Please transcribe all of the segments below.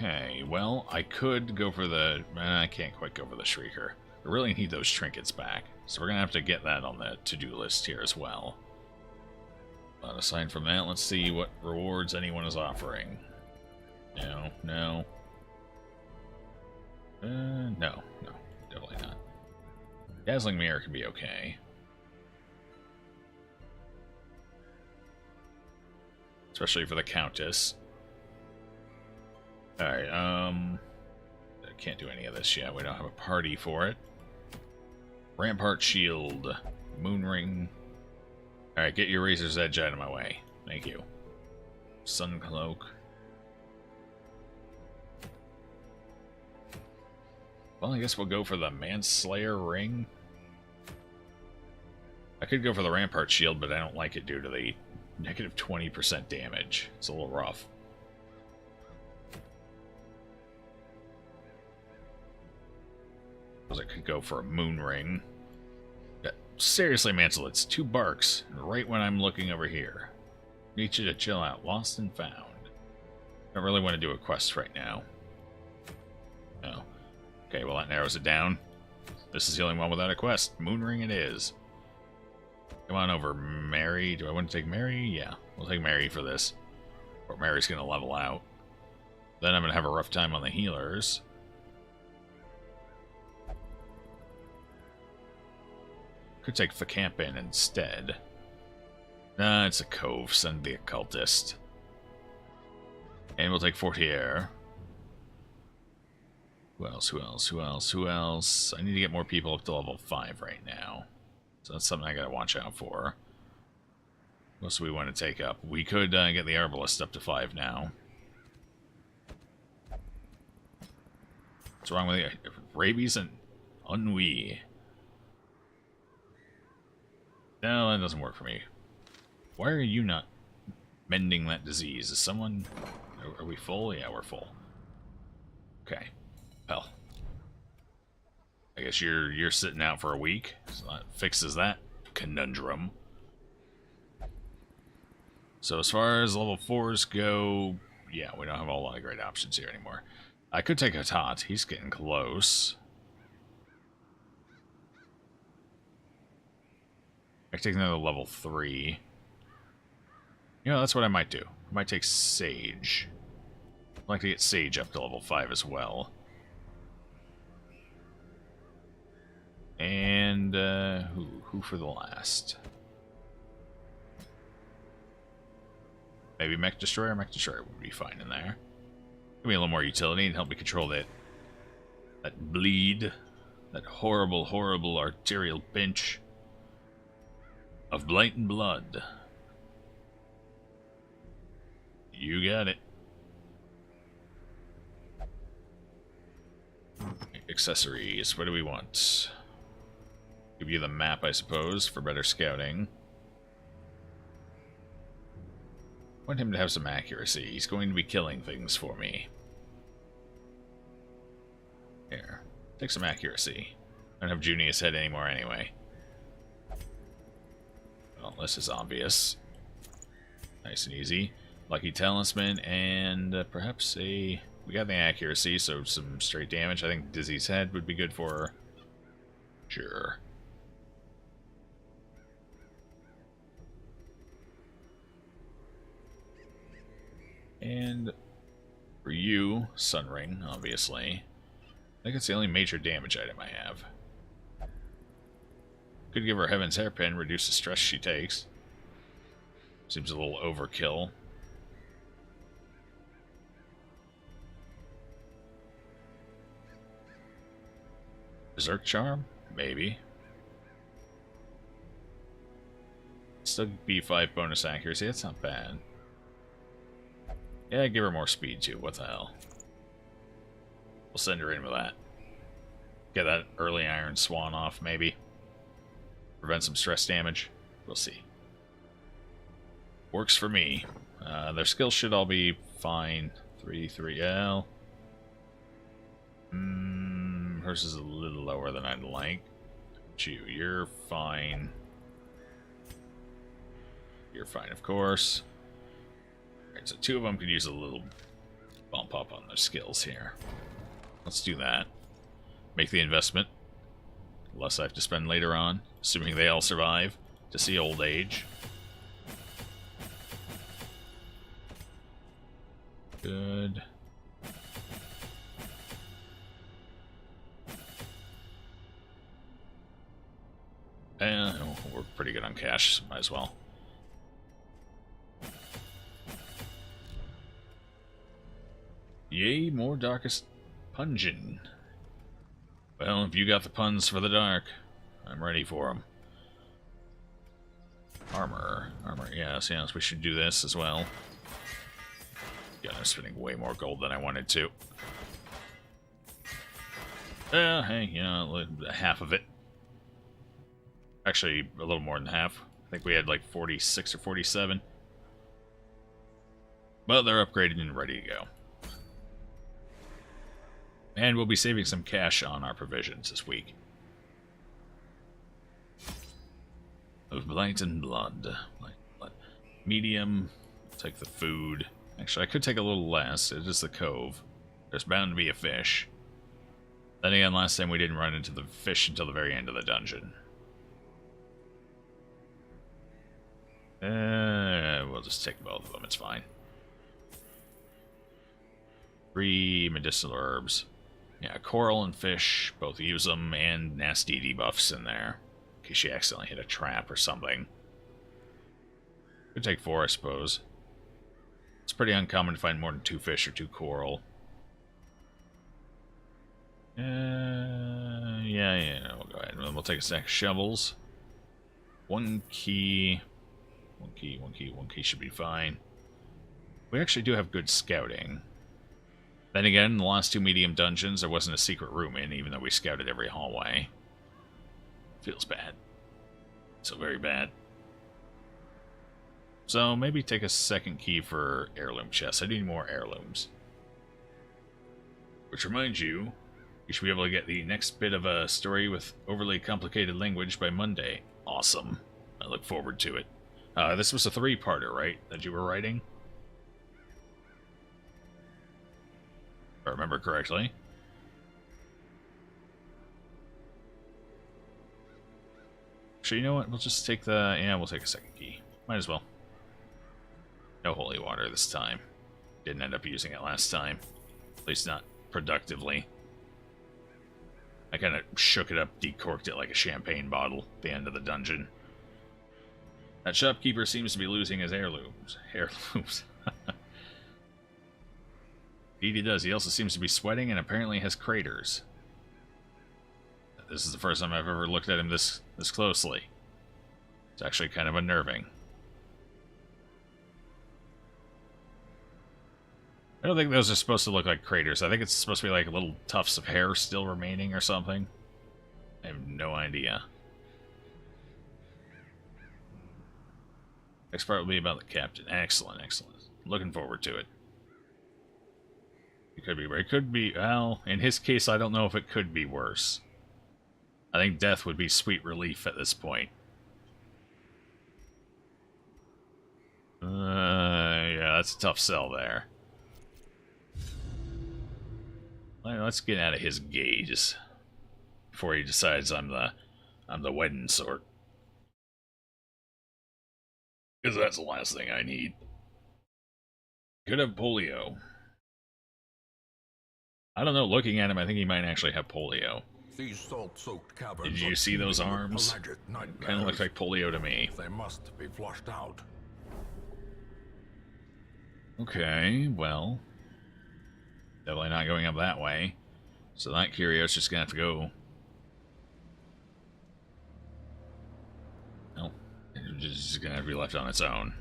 Okay, well, I could go for the... I can't quite go for the Shrieker. I really need those trinkets back, so we're going to have to get that on the to-do list here as well. But aside from that, let's see what rewards anyone is offering. No, definitely not. Dazzling Mirror can be okay. Especially for the Countess. Alright, I can't do any of this yet. We don't have a party for it. Rampart Shield. Moon Ring. Alright, get your Razor's Edge out of my way. Thank you. Sun Cloak. Well, I guess we'll go for the Manslayer Ring. I could go for the Rampart Shield, but I don't like it due to the negative 20% damage. It's a little rough. I could go for a Moon Ring. Yeah, seriously, Mansell, it's 2 barks, right when I'm looking over here. Need you to chill out. Lost and found. I don't really want to do a quest right now. No. Okay, well that narrows it down. This is the only one without a quest. Moon Ring it is. Come on over, Mary. Do I want to take Mary? Yeah, we'll take Mary for this. Or Mary's going to level out. Then I'm going to have a rough time on the healers. Could take Facampin instead. Nah, it's a cove. Send the occultist. And we'll take Fortier. Who else? I need to get more people up to level 5 right now. So that's something I gotta watch out for. What else do we want to take up? We could get the Herbalist up to 5 now. What's wrong with you? Rabies and ennui. No, that doesn't work for me. Why are you not mending that disease? Is someone... Are we full? Yeah, we're full. Okay. Well. I guess you're sitting out for a week. So that fixes that conundrum. So as far as level 4s go... Yeah, we don't have a lot of great options here anymore. I could take Hatat. He's getting close. I could take another level 3. You know, that's what I might do. I might take Sage. I'd like to get Sage up to level 5 as well. And, who for the last? Maybe Mech Destroyer? Mech Destroyer would be fine in there. Give me a little more utility and help me control that bleed. That horrible, horrible arterial pinch of blight and blood. You got it. Accessories. What do we want? Give you the map, I suppose, for better scouting. I want him to have some accuracy. He's going to be killing things for me. Here. Take some accuracy. I don't have Junius Head anymore anyway. Well, this is obvious. Nice and easy. Lucky Talisman, and perhaps a... We got the accuracy, so some straight damage. I think Dizzy's Head would be good for her. Sure. And for you, Sun Ring, obviously. I think it's the only major damage item I have. Could give her Heaven's Hairpin, reduce the stress she takes. Seems a little overkill. Berserk Charm? Maybe. Still B5 bonus accuracy, that's not bad. Yeah, give her more speed too, what the hell. We'll send her in with that. Get that early Iron Swan off, maybe. Prevent some stress damage. We'll see. Works for me. Their skills should all be fine. 3-3L. Hers is a little lower than I'd like. You're fine. You're fine, of course. Alright, so 2 of them could use a little bump up on their skills here. Let's do that. Make the investment. Less I have to spend later on, assuming they all survive to see old age. Good. We're pretty good on cash, so might as well. Yay, more darkest pungent. Well, if you got the puns for the dark, I'm ready for them. Armor. Yes, we should do this as well. Yeah, I'm spending way more gold than I wanted to. Hey, half of it. Actually, a little more than half. I think we had like 46 or 47. But they're upgraded and ready to go. And we'll be saving some cash on our provisions this week. Of blight and blood. Medium. Take the food. Actually, I could take a little less. It is the cove. There's bound to be a fish. Then again, last time we didn't run into the fish until the very end of the dungeon. We'll just take both of them. It's fine. 3 medicinal herbs. Yeah, coral and fish, both use them, and nasty debuffs in there. In case you accidentally hit a trap or something. Could take 4, I suppose. It's pretty uncommon to find more than 2 fish or 2 coral. Yeah, we'll go ahead. We'll take a stack of shovels. 1 key. 1 key should be fine. We actually do have good scouting. Then again, in the last 2 medium dungeons, there wasn't a secret room in, even though we scouted every hallway. Feels bad. So very bad. So maybe take a second key for heirloom chests. I need more heirlooms. Which reminds you, you should be able to get the next bit of a story with overly complicated language by Monday. Awesome. I look forward to it. This was a 3-parter, right? That you were writing? If I remember correctly. Actually, you know what? We'll just take the... Yeah, we'll take a second key. Might as well. No holy water this time. Didn't end up using it last time. At least not productively. I kind of shook it up, decorked it like a champagne bottle at the end of the dungeon. That shopkeeper seems to be losing his heirlooms. Heirlooms. Indeed he does. He also seems to be sweating and apparently has craters. This is the first time I've ever looked at him this closely. It's actually kind of unnerving. I don't think those are supposed to look like craters. I think it's supposed to be like little tufts of hair still remaining or something. I have no idea. Next part will be about the captain. Excellent, excellent. Looking forward to it. It could be, it could be, well, in his case, I don't know if it could be worse. I think death would be sweet relief at this point. Yeah, that's a tough sell there. Let's get out of his gaze before he decides I'm the wedding sort. Because that's the last thing I need. Could have polio. I don't know, looking at him, I think he might actually have polio. These salt-soaked caverns. Did you see those arms? Kind of look like polio to me. They must be flushed out. Okay, well. Definitely not going up that way. So that curio's just gonna have to go. No. It's just gonna have to be left on its own.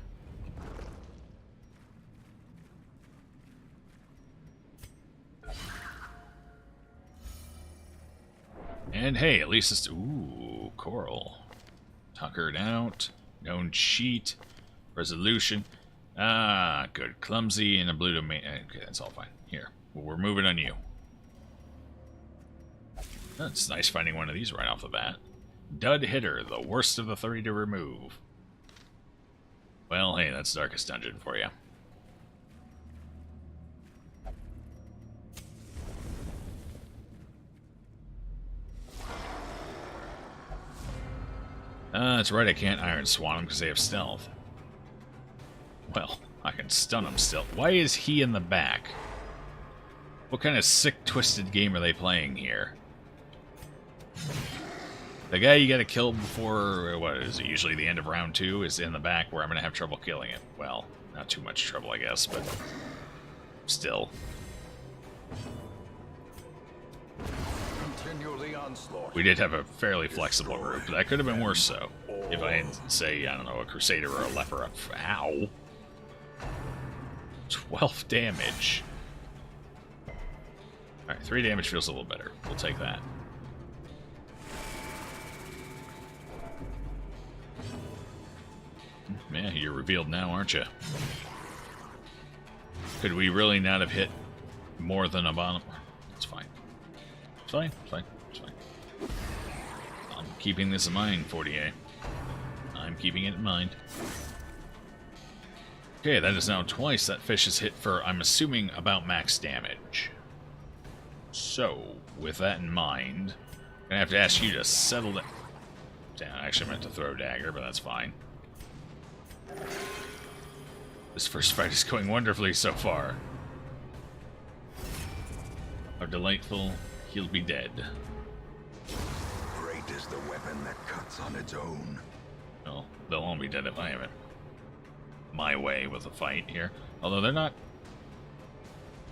And hey, at least it's... Ooh, coral. Tuckered out. Known cheat. Resolution. Ah, good. Clumsy and a blue domain. Okay, that's all fine. Here. Well, we're moving on you. That's nice finding one of these right off the bat. Dud Hitter, the worst of the 3 to remove. Well, hey, that's Darkest Dungeon for you. that's right, I can't Iron Swan them because they have stealth. Well, I can stun them still. Why is he in the back? What kind of sick, twisted game are they playing here? The guy you gotta kill before, what is it, usually the end of round 2 is in the back where I'm gonna have trouble killing it. Well, not too much trouble, I guess, but still. Continue the onslaught. We did have a fairly flexible group. That could have been worse, though. If I didn't say, I don't know, a Crusader or a Leper up. Ow. 12 damage. Alright, 3 damage feels a little better. We'll take that. Yeah, you're revealed now, aren't you? Could we really not have hit more than a bottom? It's fine. It's fine. It's fine. It's fine. I'm keeping this in mind, 40A. I'm keeping it in mind. Okay, that is now twice that fish is hit for, I'm assuming, about max damage. So, with that in mind, I'm gonna have to ask you to settle it. Damn, I actually meant to throw a dagger, but that's fine. This first fight is going wonderfully so far. How delightful, he'll be dead. Great is the weapon that cuts on its own. Well, they'll all be dead if I have it my way with a fight here. Although they're not...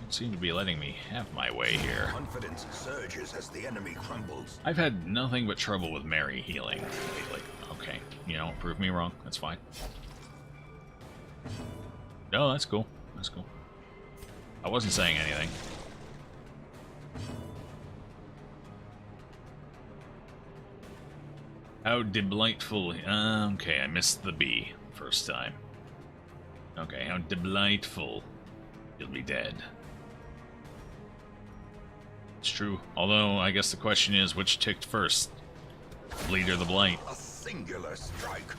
don't seem to be letting me have my way here. Confidence surges as the enemy crumbles. I've had nothing but trouble with Mary healing lately. Okay, you know, prove me wrong. That's fine. No, that's cool. That's cool. I wasn't saying anything. How delightful. Okay, I missed the B first time. Okay, how delightful. He'll be dead. It's true. Although, I guess the question is, which ticked first? Bleed or the blight? A singular strike.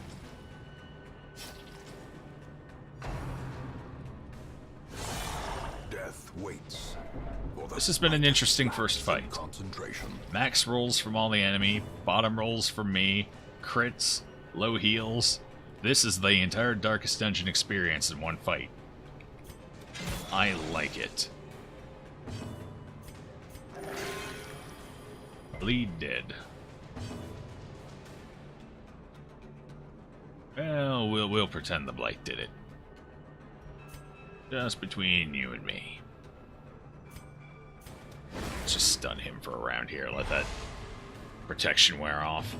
Death waits. This has been an interesting first fight. Concentration. Max rolls from all the enemy, bottom rolls from me, crits, low heals. This is the entire Darkest Dungeon experience in one fight. I like it. Bleed dead. Well, we'll pretend the blight did it. Just between you and me. Let's just stun him for a round here. Let that protection wear off.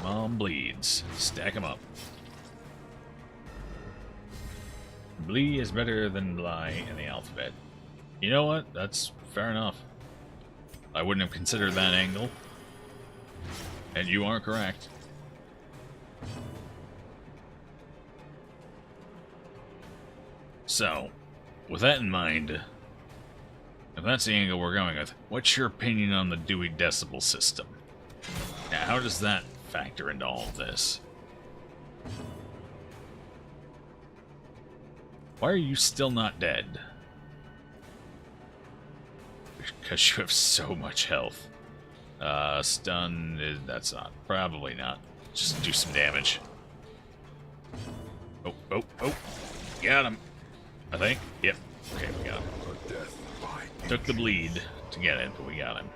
Mom bleeds. Stack him up. Blee is better than Bly in the alphabet. You know what? That's fair enough. I wouldn't have considered that angle. And you are correct. So, with that in mind, if that's the angle we're going with, what's your opinion on the Dewey Decibel system? Now, how does that factor into all of this? Why are you still not dead? Because you have so much health. Stun, that's not. Probably not. Just do some damage. Oh, oh, oh. Got him. I think. Yep. Okay, we got him. Took the bleed to get it, but we got him.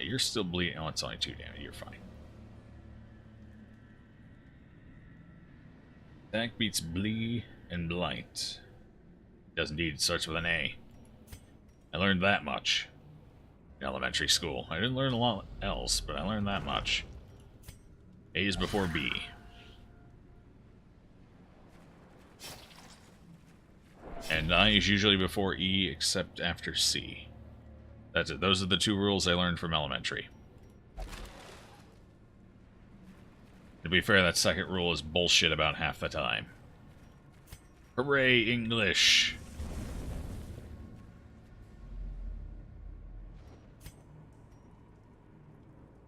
You're still bleeding. Oh, it's only 2 damage. You're fine. Attack beats Blee and Blight. Does indeed. It starts with an A. I learned that much in elementary school. I didn't learn a lot else, but I learned that much. A is before B. And I is usually before E, except after C. That's it. Those are the 2 rules I learned from elementary. To be fair, that second rule is bullshit about half the time. Hooray, English!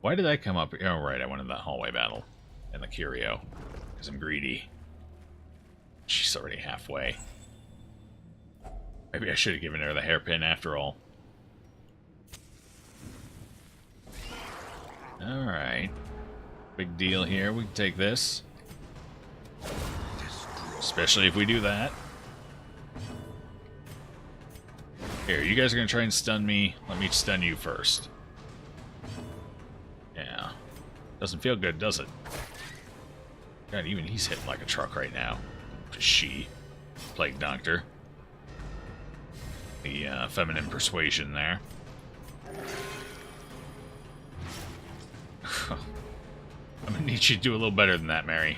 Why did I come up? Oh, right, I went in that hallway battle. And the curio. Because I'm greedy. She's already halfway. Maybe I should have given her the hairpin after all. Alright. Big deal here. We can take this. Especially if we do that. Here, you guys are going to try and stun me. Let me stun you first. Yeah. Doesn't feel good, does it? God, even he's hitting like a truck right now. She. Plague Doctor. The feminine persuasion there. I'm gonna need you to do a little better than that, Mary.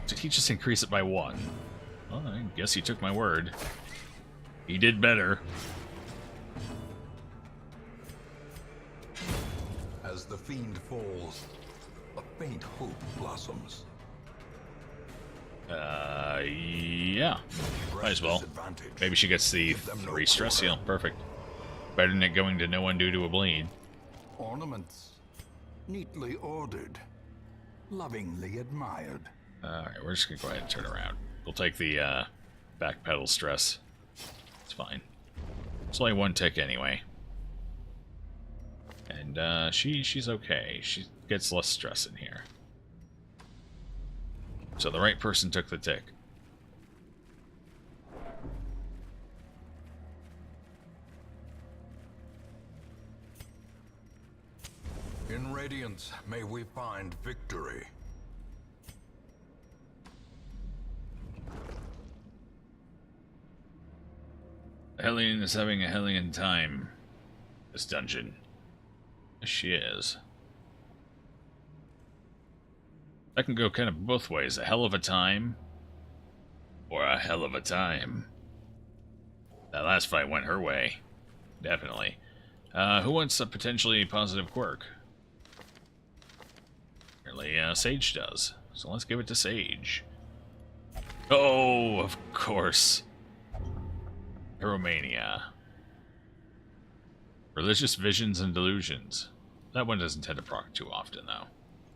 Did he just increase it by 1? Well, I guess he took my word. He did better. As the fiend falls, a faint hope blossoms. Yeah. Might as well. Maybe she gets the 3 stress heal. Perfect. Better than it going to no one due to a bleed. Ornaments, neatly ordered, lovingly admired. Alright, we're just gonna go ahead and turn around. We'll take the back pedal stress. It's fine. It's only 1 tick anyway. And she's okay. She gets less stress in here. So the right person took the tick. In Radiance, may we find victory. Hellion is having a Hellion time. This dungeon. Yes, she is. That can go kind of both ways. A hell of a time. Or a hell of a time. That last fight went her way. Definitely. Who wants a potentially positive quirk? Apparently, Sage does. So let's give it to Sage. Oh, of course. Pyromania. Religious visions and delusions. That one doesn't tend to proc too often, though.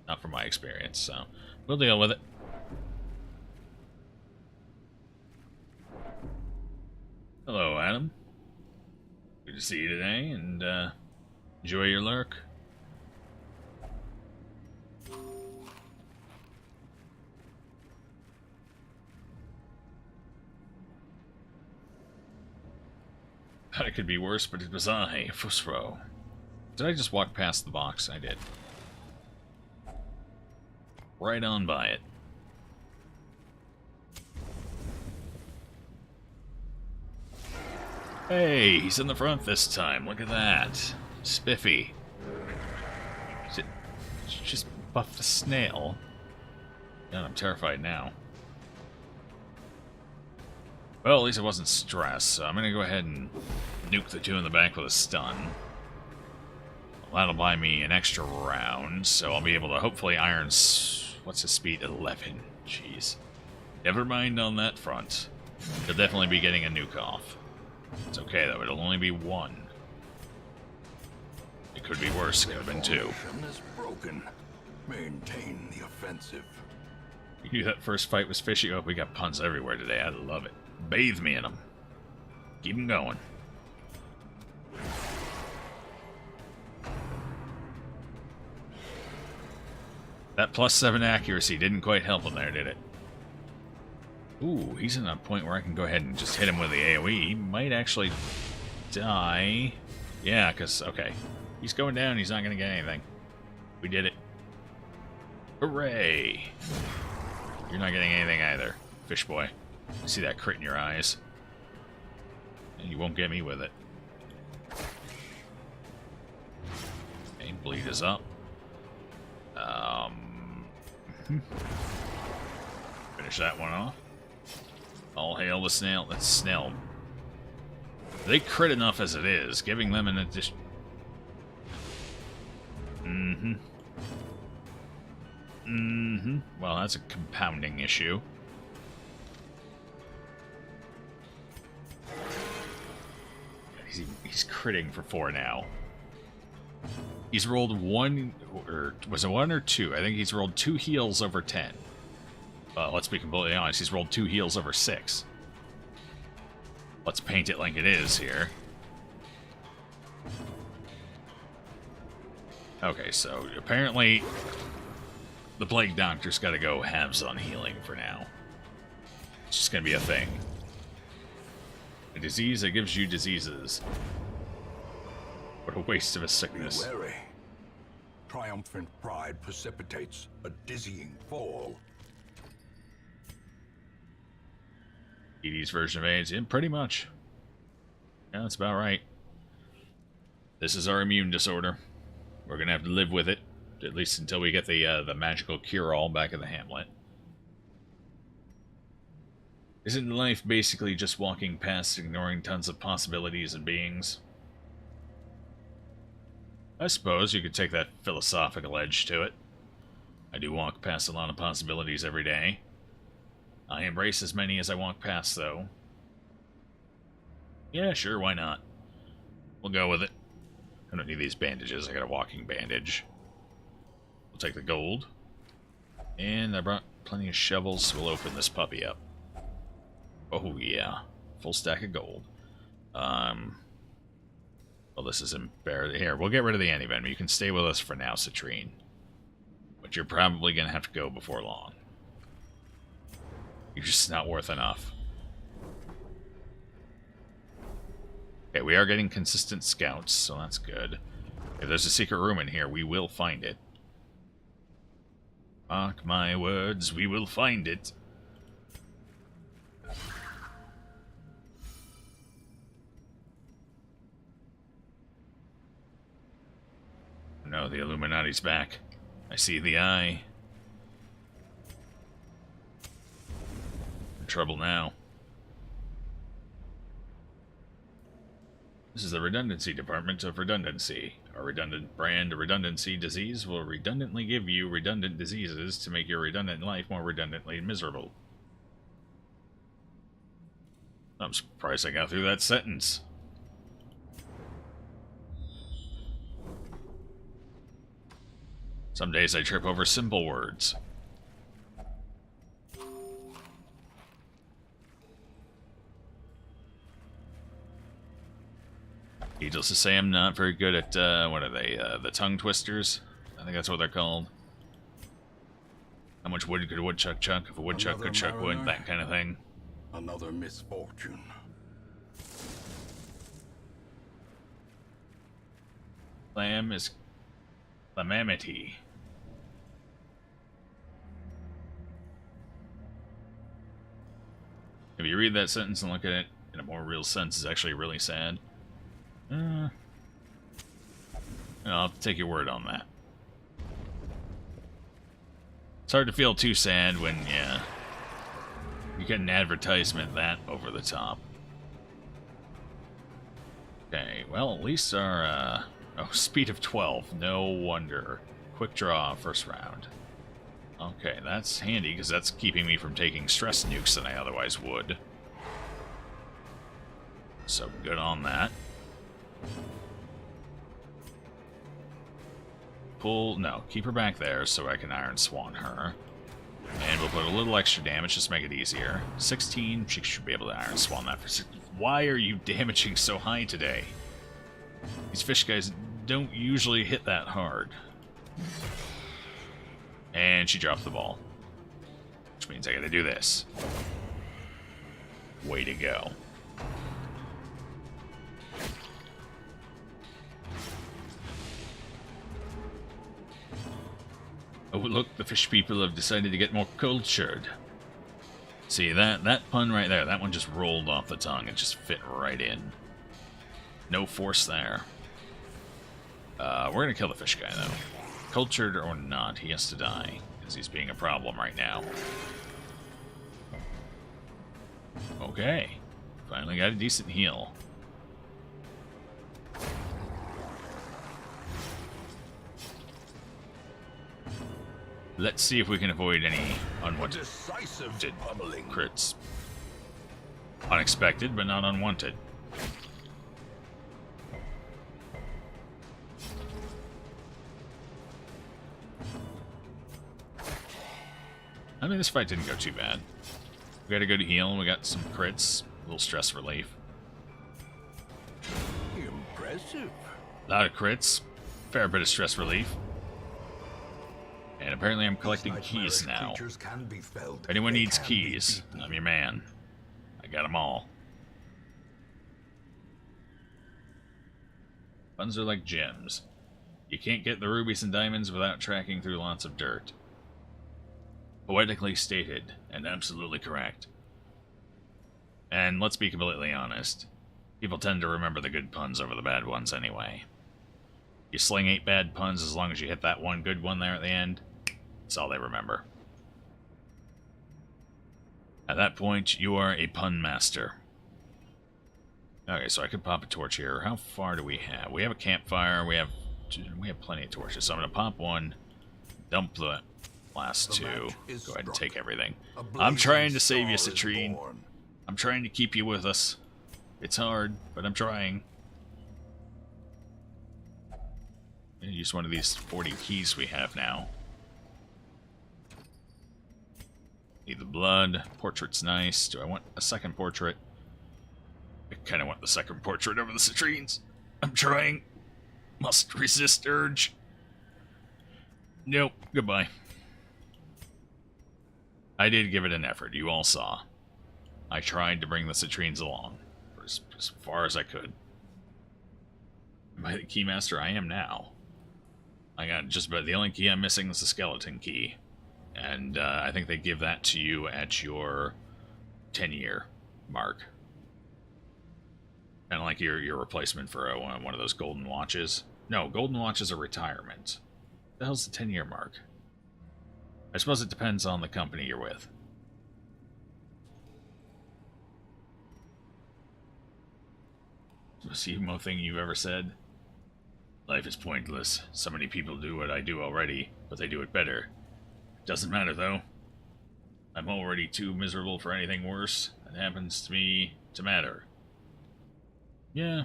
Not from my experience, so we'll deal with it. Hello, Adam. Good to see you today, and enjoy your lurk. Thought it could be worse, but it was I, Fusro. Did I just walk past the box? I did. Right on by it. Hey, he's in the front this time. Look at that. Spiffy. Just buff the snail. God, I'm terrified now. Well, at least I wasn't stressed, so I'm going to go ahead and nuke the 2 in the back with a stun. That'll buy me an extra round, so I'll be able to hopefully iron... What's his speed? 11. Jeez. Never mind on that front. He'll definitely be getting a nuke off. It's okay, though. It'll only be 1. It could be worse. It could have been 2. Is broken. Maintain the offensive. You knew that first fight was fishy. Oh, we got puns everywhere today. I love it. Bathe me in them. Keep them going. That +7 accuracy didn't quite help him there, did it? Ooh, he's in a point where I can go ahead and just hit him with the AoE. He might actually die. Yeah, because, okay. He's going down. He's not going to get anything. We did it. Hooray! You're not getting anything either, fish boy. I see that crit in your eyes. And you won't get me with it. Okay, bleed is up. Finish that one off. All hail the snail. That's snail. They crit enough as it is, giving them an addition. Well, that's a compounding issue. He's critting for 4 now. He's rolled 1, or was it 1 or 2? I think he's rolled 2 heals over 10. Let's be completely honest, he's rolled 2 heals over 6. Let's paint it like it is here. Okay, so apparently the Plague Doctor's got to go halves on healing for now. It's just going to be a thing. A disease that gives you diseases. What a waste of a sickness. Be wary. Triumphant pride precipitates a dizzying fall. ED's version of AIDS? Yeah, pretty much. Yeah, that's about right. This is our immune disorder. We're gonna have to live with it, at least until we get the magical cure-all back in the hamlet. Isn't life basically just walking past, ignoring tons of possibilities and beings? I suppose you could take that philosophical edge to it. I do walk past a lot of possibilities every day. I embrace as many as I walk past, though. Yeah, sure, why not? We'll go with it. I don't need these bandages, I got a walking bandage. We'll take the gold. And I brought plenty of shovels, so we'll open this puppy up. Oh yeah, full stack of gold. Well, this is embarrassing. Here, we'll get rid of the anti-venom. You can stay with us for now, Citrine. But you're probably going to have to go before long. You're just not worth enough. Okay, we are getting consistent scouts, so that's good. If there's a secret room in here, we will find it. Mark my words, we will find it. No, the Illuminati's back. I see the eye. In trouble now. This is the Redundancy Department of Redundancy. Our redundant brand, redundancy disease, will redundantly give you redundant diseases to make your redundant life more redundantly miserable. I'm surprised I got through that sentence. Some days I trip over simple words. Needless to say, I'm not very good at, what are they, the tongue twisters? I think that's what they're called. How much wood could a woodchuck chuck if a woodchuck could chuck wood? That kind of thing. Another misfortune. Lamb is calamity. If you read that sentence and look at it in a more real sense, it's actually really sad. I'll take your word on that. It's hard to feel too sad when, yeah, you get an advertisement that over the top. Okay, well, at least our, oh, speed of 12. No wonder. Quick draw, first round. Okay, that's handy, because that's keeping me from taking stress nukes than I otherwise would. So, good on that. Pull, no, keep her back there so I can Iron Swan her. And we'll put a little extra damage, just make it easier. 16, she should be able to Iron Swan that for 16. Why are you damaging so high today? These fish guys don't usually hit that hard. And she dropped the ball. Which means I gotta do this. Way to go. Oh, look, the fish people have decided to get more cultured. See, that pun right there, that one just rolled off the tongue. It just fit right in. No force there. We're gonna kill the fish guy, though. Cultured or not, he has to die, because he's being a problem right now. Okay. Finally got a decent heal. Let's see if we can avoid any unwanted crits. Unexpected, but not unwanted. I mean, this fight didn't go too bad. We got a good heal, and we got some crits, a little stress relief. Impressive. A lot of crits, fair bit of stress relief. And apparently I'm collecting keys now. If anyone needs keys, I'm your man. I got them all. Funds are like gems. You can't get the rubies and diamonds without tracking through lots of dirt. Poetically stated, and absolutely correct. And let's be completely honest. People tend to remember the good puns over the bad ones anyway. You sling 8 bad puns as long as you hit that one good one there at the end. That's all they remember. At that point, you are a pun master. Okay, so I could pop a torch here. How far do we have? We have a campfire. We have plenty of torches. So I'm going to pop one, dump the last 2. Go ahead and take everything. I'm trying to save you, Citrine. I'm trying to keep you with us. It's hard, but I'm trying. Use one of these 40 keys we have now. Need the blood. Portrait's nice. Do I want a second portrait? I kind of want the second portrait over the citrines. I'm trying. Must resist urge. Nope. Goodbye. I did give it an effort. You all saw. I tried to bring the citrines along for as far as I could. Am I the keymaster? I am now. I got just about the only key I'm missing is the skeleton key. And I think they give that to you at your 10-year mark. Kind of like your replacement for one of those golden watches. No, golden watches are retirement. What the hell's the 10-year mark? I suppose it depends on the company you're with. Most emo thing you've ever said? Life is pointless. So many people do what I do already, but they do it better. Doesn't matter, though. I'm already too miserable for anything worse that happens to me to matter. Yeah.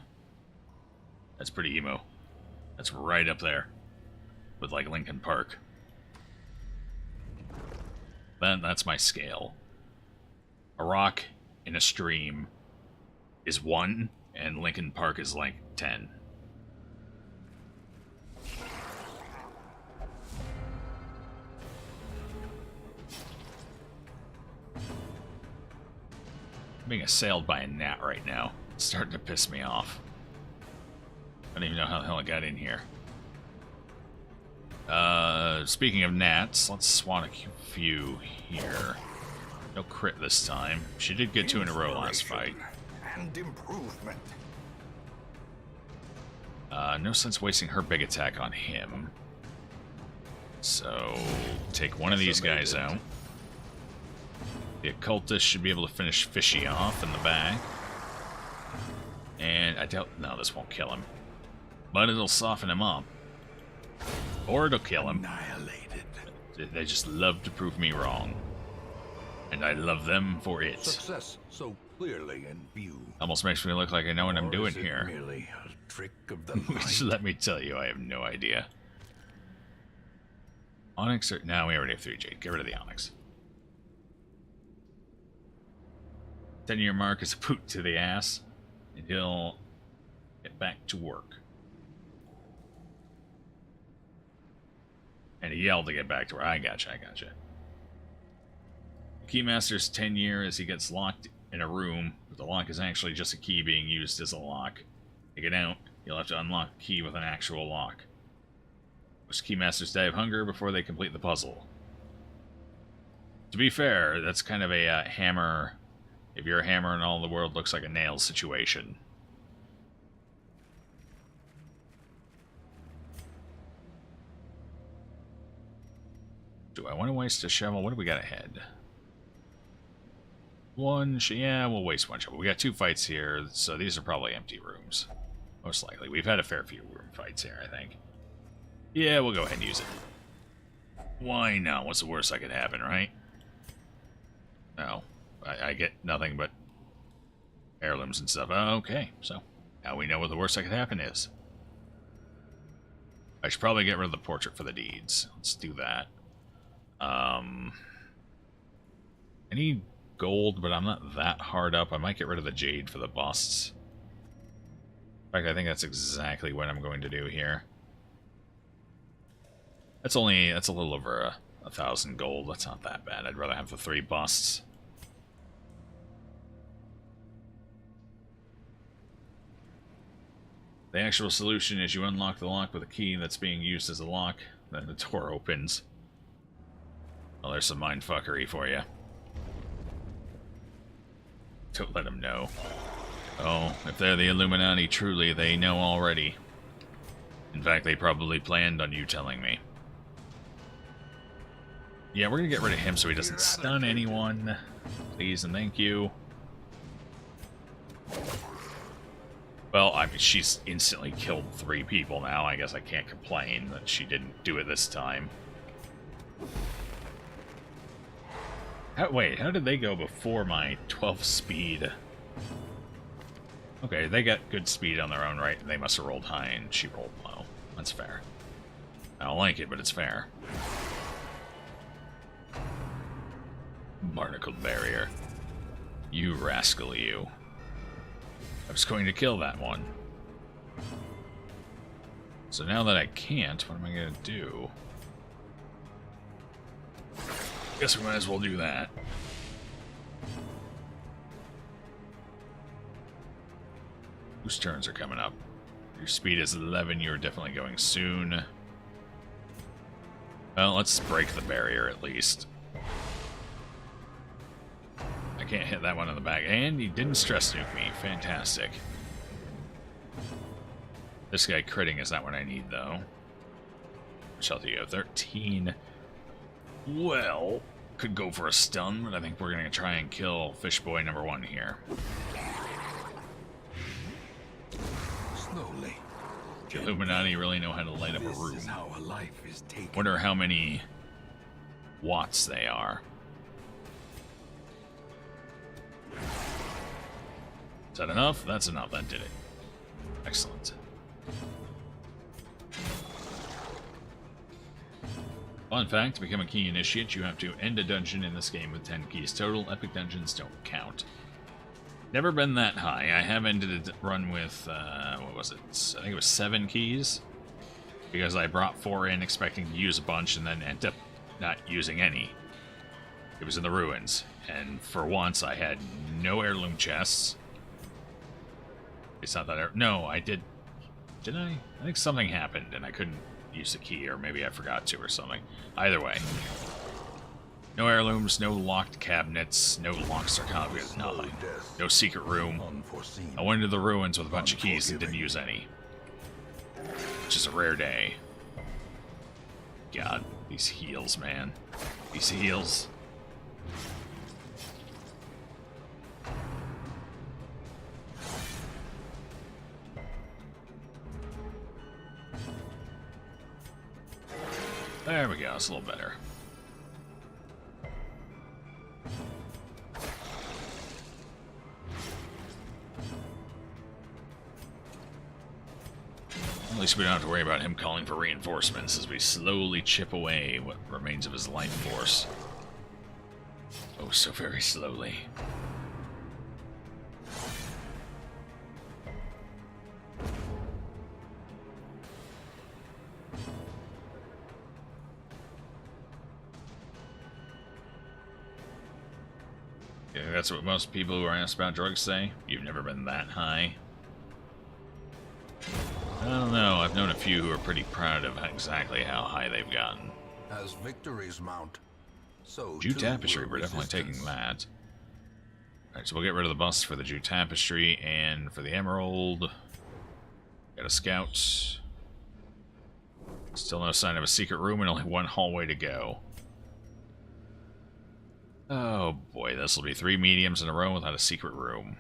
That's pretty emo. That's right up there. With, like, Linkin Park. That's my scale. A rock in a stream is 1, and Linkin Park is, like, 10. I'm being assailed by a gnat right now. It's starting to piss me off. I don't even know how the hell I got in here. Speaking of gnats, let's swat a few here. No crit this time. She did get 2 in a row last fight. And improvement. No sense wasting her big attack on him. So, take one of these guys out. The occultist should be able to finish Fishy off in the back. And I doubt... No, this won't kill him. But it'll soften him up. Or it'll kill him. Annihilated. They just love to prove me wrong. And I love them for it. Success so clearly in view. Almost makes me look like I know what I'm doing here. Merely a trick of the Which, mind. let me tell you, I have no idea. Onyx or... No, we already have 3 Jade. Get rid of the Onyx. 10-year mark is a boot to the ass. And he'll get back to work. And he yelled to get back to work. I gotcha. Keymaster's 10-year as he gets locked in a room, but the lock is actually just a key being used as a lock. To get out, you'll have to unlock the key with an actual lock. Most Keymasters die of hunger before they complete the puzzle. To be fair, that's kind of a hammer... If you're a hammer and all the world looks like a nail situation. Do I want to waste a shovel? What do we got ahead? Yeah, we'll waste 1 shovel. We got 2 fights here, so these are probably empty rooms. Most likely. We've had a fair few room fights here, I think. Yeah, we'll go ahead and use it. Why not? What's the worst that could happen, right? No. I get nothing but heirlooms and stuff. Okay, so now we know what the worst that could happen is. I should probably get rid of the portrait for the deeds. Let's do that. I need gold, but I'm not that hard up. I might get rid of the jade for the busts. In fact, I think that's exactly what I'm going to do here. That's a little over 1,000 gold. That's not that bad. I'd rather have the 3 busts. The actual solution is you unlock the lock with a key that's being used as a lock, then the door opens. Well, there's some mindfuckery for you. Don't let them know. Oh, if they're the Illuminati, truly, they know already. In fact, they probably planned on you telling me. Yeah, we're gonna get rid of him so he doesn't stun anyone. Please and thank you. Well, I mean, she's instantly killed 3 people now. I guess I can't complain that she didn't do it this time. Wait, how did they go before my 12 speed? Okay, they got good speed on their own right. They must have rolled high and she rolled low. That's fair. I don't like it, but it's fair. Barnacled barrier. You rascal, you. I was going to kill that one. So now that I can't, what am I going to do? Guess we might as well do that. Whose turns are coming up? Your speed is 11, you're definitely going soon. Well, let's break the barrier at least. I can't hit that one in the back. And he didn't stress nuke me. Fantastic. This guy critting is not what I need, though. Which health do you have? 13. Well, could go for a stun, but I think we're going to try and kill Fishboy number 1 here. Slowly. The Illuminati really know how to light up a room. This is how a life is taken. Wonder how many watts they are. Is that enough? That's enough. That did it. Excellent. Fun fact, to become a key initiate, you have to end a dungeon in this game with 10 keys total. Epic dungeons don't count. Never been that high. I have ended a run with, what was it? I think it was 7 keys. Because I brought 4 in expecting to use a bunch and then ended up not using any. It was in the ruins. And for once, I had no heirloom chests. It's not that no, I did. Did I? I think something happened and I couldn't use the key, or maybe I forgot to or something. Either way. No heirlooms, no locked cabinets, no locked sarcophagus, nothing. No secret room. I went into the ruins with a bunch of keys and didn't use any. Which is a rare day. God, these heals, man. These heals. There we go, it's a little better. At least we don't have to worry about him calling for reinforcements as we slowly chip away what remains of his life force. Oh, so very slowly. That's what most people who are asked about drugs say. You've never been that high. I don't know. I've known a few who are pretty proud of exactly how high they've gotten. As victories mount, so Jew too Tapestry, will we're definitely taking resistance. that. Alright, so we'll get rid of the bust for the Jew Tapestry, and for the Emerald, got a scout. Still no sign of a secret room and only 1 hallway to go. Oh boy, this will be 3 mediums in a row without a secret room.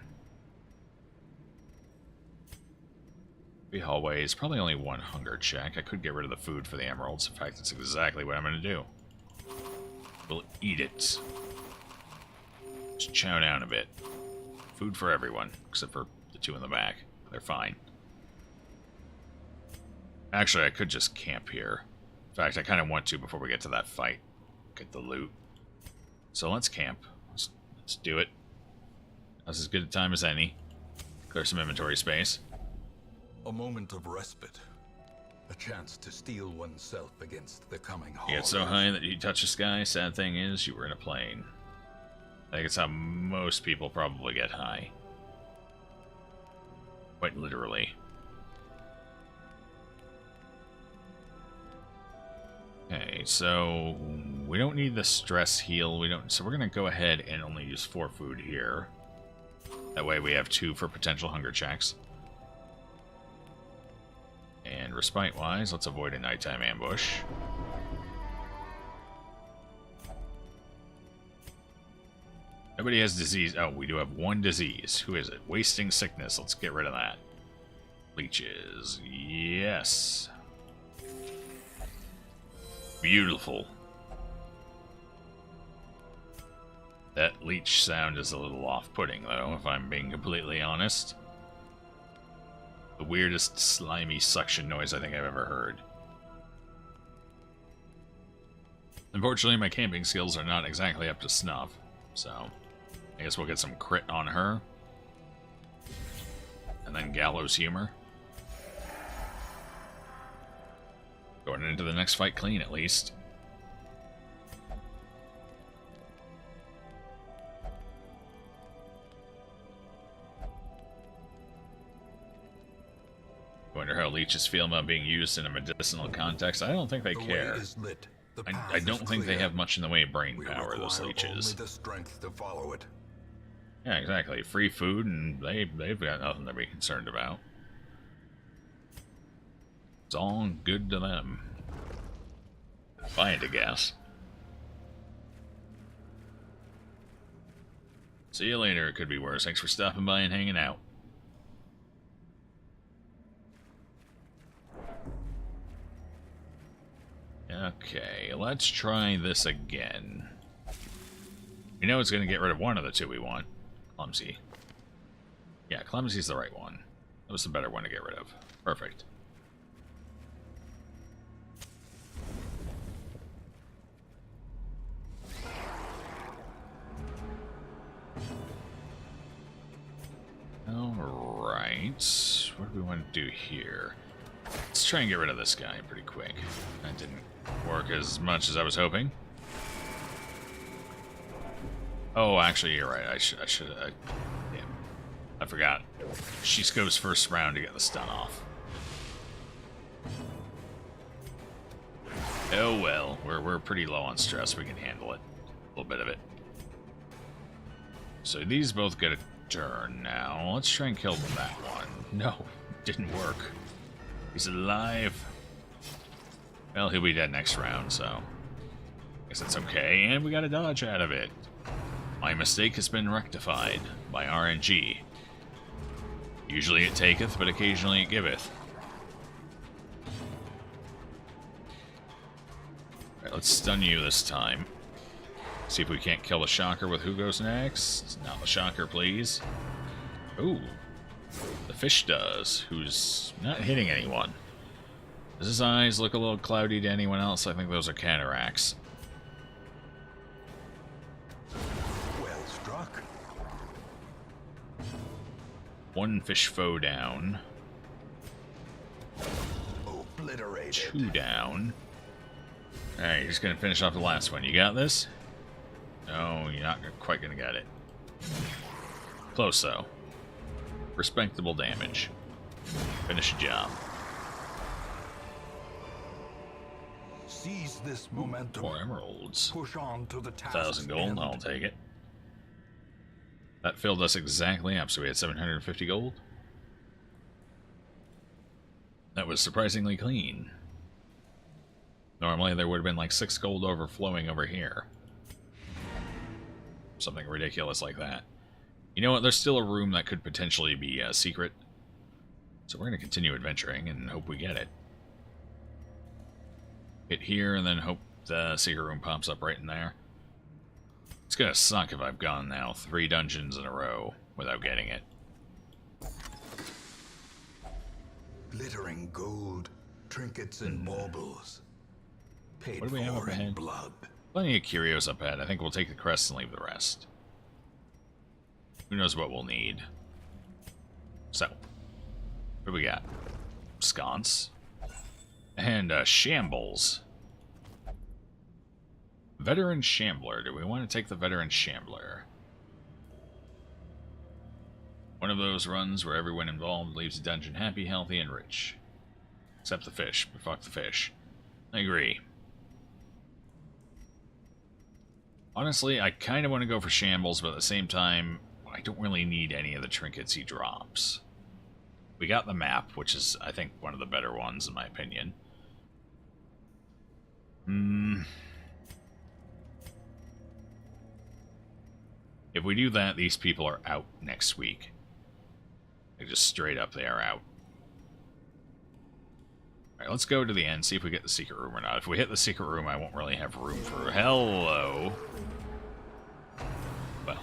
3 hallways, probably only 1 hunger check. I could get rid of the food for the emeralds. In fact, that's exactly what I'm going to do. We'll eat it. Just chow down a bit. Food for everyone, except for the 2 in the back. They're fine. Actually, I could just camp here. In fact, I kind of want to before we get to that fight. Get the loot. So let's camp. Let's Let's do it. That's as good a time as any. Clear some inventory space. A moment of respite. A chance to steel oneself against the coming You get so high that you touch the sky. Sad thing is, you were in a plane. I think it's how most people probably get high. Quite literally. Okay, so we don't need the stress heal. So we're gonna go ahead and only use 4 food here. That way we have 2 for potential hunger checks. And respite-wise, let's avoid a nighttime ambush. Nobody has disease. Oh, we do have 1 disease. Who is it? Wasting sickness. Let's get rid of that. Leeches. Yes. Beautiful. That leech sound is a little off-putting, though, if I'm being completely honest. The weirdest slimy suction noise I think I've ever heard. Unfortunately, my camping skills are not exactly up to snuff, so I guess we'll get some crit on her. And then gallows humor. Going into the next fight clean, at least. Wonder how leeches feel about being used in a medicinal context. I don't think they care. I don't think they have much in the way of brain power, those leeches. Only the strength to follow it. Yeah, exactly. Free food, and they've got nothing to be concerned about. It's all good to them. If I had to guess. See you later. It could be worse. Thanks for stopping by and hanging out. Okay, let's try this again. We know it's going to get rid of one of the 2 we want. Clumsy. Yeah, Clumsy's the right one. That was the better one to get rid of. Perfect. Alright. What do we want to do here? Let's try and get rid of this guy pretty quick. That didn't work as much as I was hoping. Oh, actually, you're right. Yeah, I forgot. She goes first round to get the stun off. Oh well, we're pretty low on stress. We can handle it. A little bit of it. So these both get a turn now. Let's try and kill that one. No, didn't work. He's alive. Well, he'll be dead next round, so I guess that's okay. And we got a dodge out of it. My mistake has been rectified by RNG. Usually it taketh, but occasionally it giveth. Alright, let's stun you this time. See if we can't kill the Shocker with who goes next. Not the Shocker, please. Ooh. The fish does, who's not hitting anyone. Does his eyes look a little cloudy to anyone else? I think those are cataracts. Well struck. 1 fish foe down. Obliterated. 2 down. Alright, you're just gonna finish off the last one. You got this? No, you're not quite gonna get it. Close, though. Respectable damage. Finish the job. Seize this momentum. 4 emeralds. Push on to the task. 1,000 gold, I'll take it. That filled us exactly up, so we had 750 gold. That was surprisingly clean. Normally there would have been like 6 gold overflowing over here. Something ridiculous like that. You know what, there's still a room that could potentially be a secret. So we're going to continue adventuring and hope we get it. Hit here and then hope the secret room pops up right in there. It's going to suck if I've gone now 3 dungeons in a row without getting it. Glittering gold, trinkets and baubles. Paid What do we have for up in ahead? blood. Plenty of curios up ahead. I think we'll take the crest and leave the rest. Who knows what we'll need. So, what do we got? Sconce. And Shambles. Veteran Shambler. Do we want to take the Veteran Shambler? One of those runs where everyone involved leaves a dungeon happy, healthy, and rich. Except the fish. But fuck the fish. I agree. Honestly, I kind of want to go for Shambles, but at the same time, I don't really need any of the trinkets he drops. We got the map, which is, I think, one of the better ones, in my opinion. If we do that, these people are out next week. Like, just straight up, they are out. Alright, let's go to the end, see if we get the secret room or not. If we hit the secret room, I won't really have room for... Hello! Well,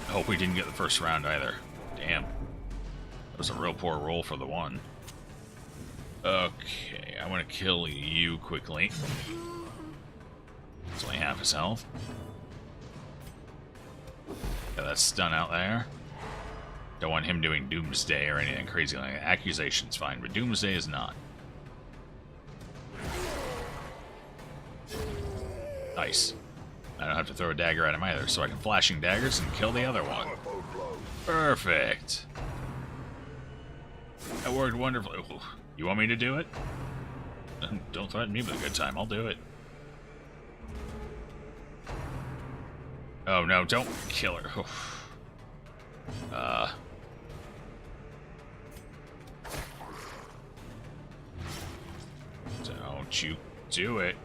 I hope we didn't get the first round either. Damn. That was a real poor roll for the one. Okay, I want to kill you quickly. It's only half his health. Got that stun out there. Don't want him doing Doomsday or anything crazy like that. Accusation's fine, but Doomsday is not. Nice. I don't have to throw a dagger at him either, so I can flashing daggers and kill the other one. Perfect. That worked wonderfully. Ooh, you want me to do it? Don't threaten me with a good time. I'll do it. Oh no, don't kill her. Oof. Don't you do it.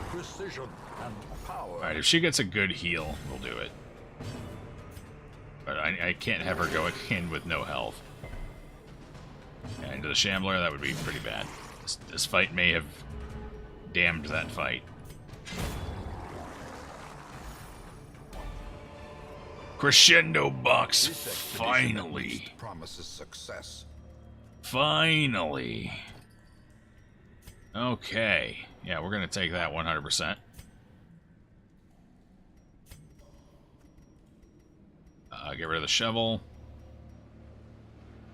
Precision and power. Alright, if she gets a good heal, we'll do it. But I can't have her go in with no health. Yeah, into the Shambler, that would be pretty bad. This fight may have damned that fight. Crescendo box, finally. Promises success. Finally. Okay. Yeah, we're going to take that 100%. Get rid of the shovel.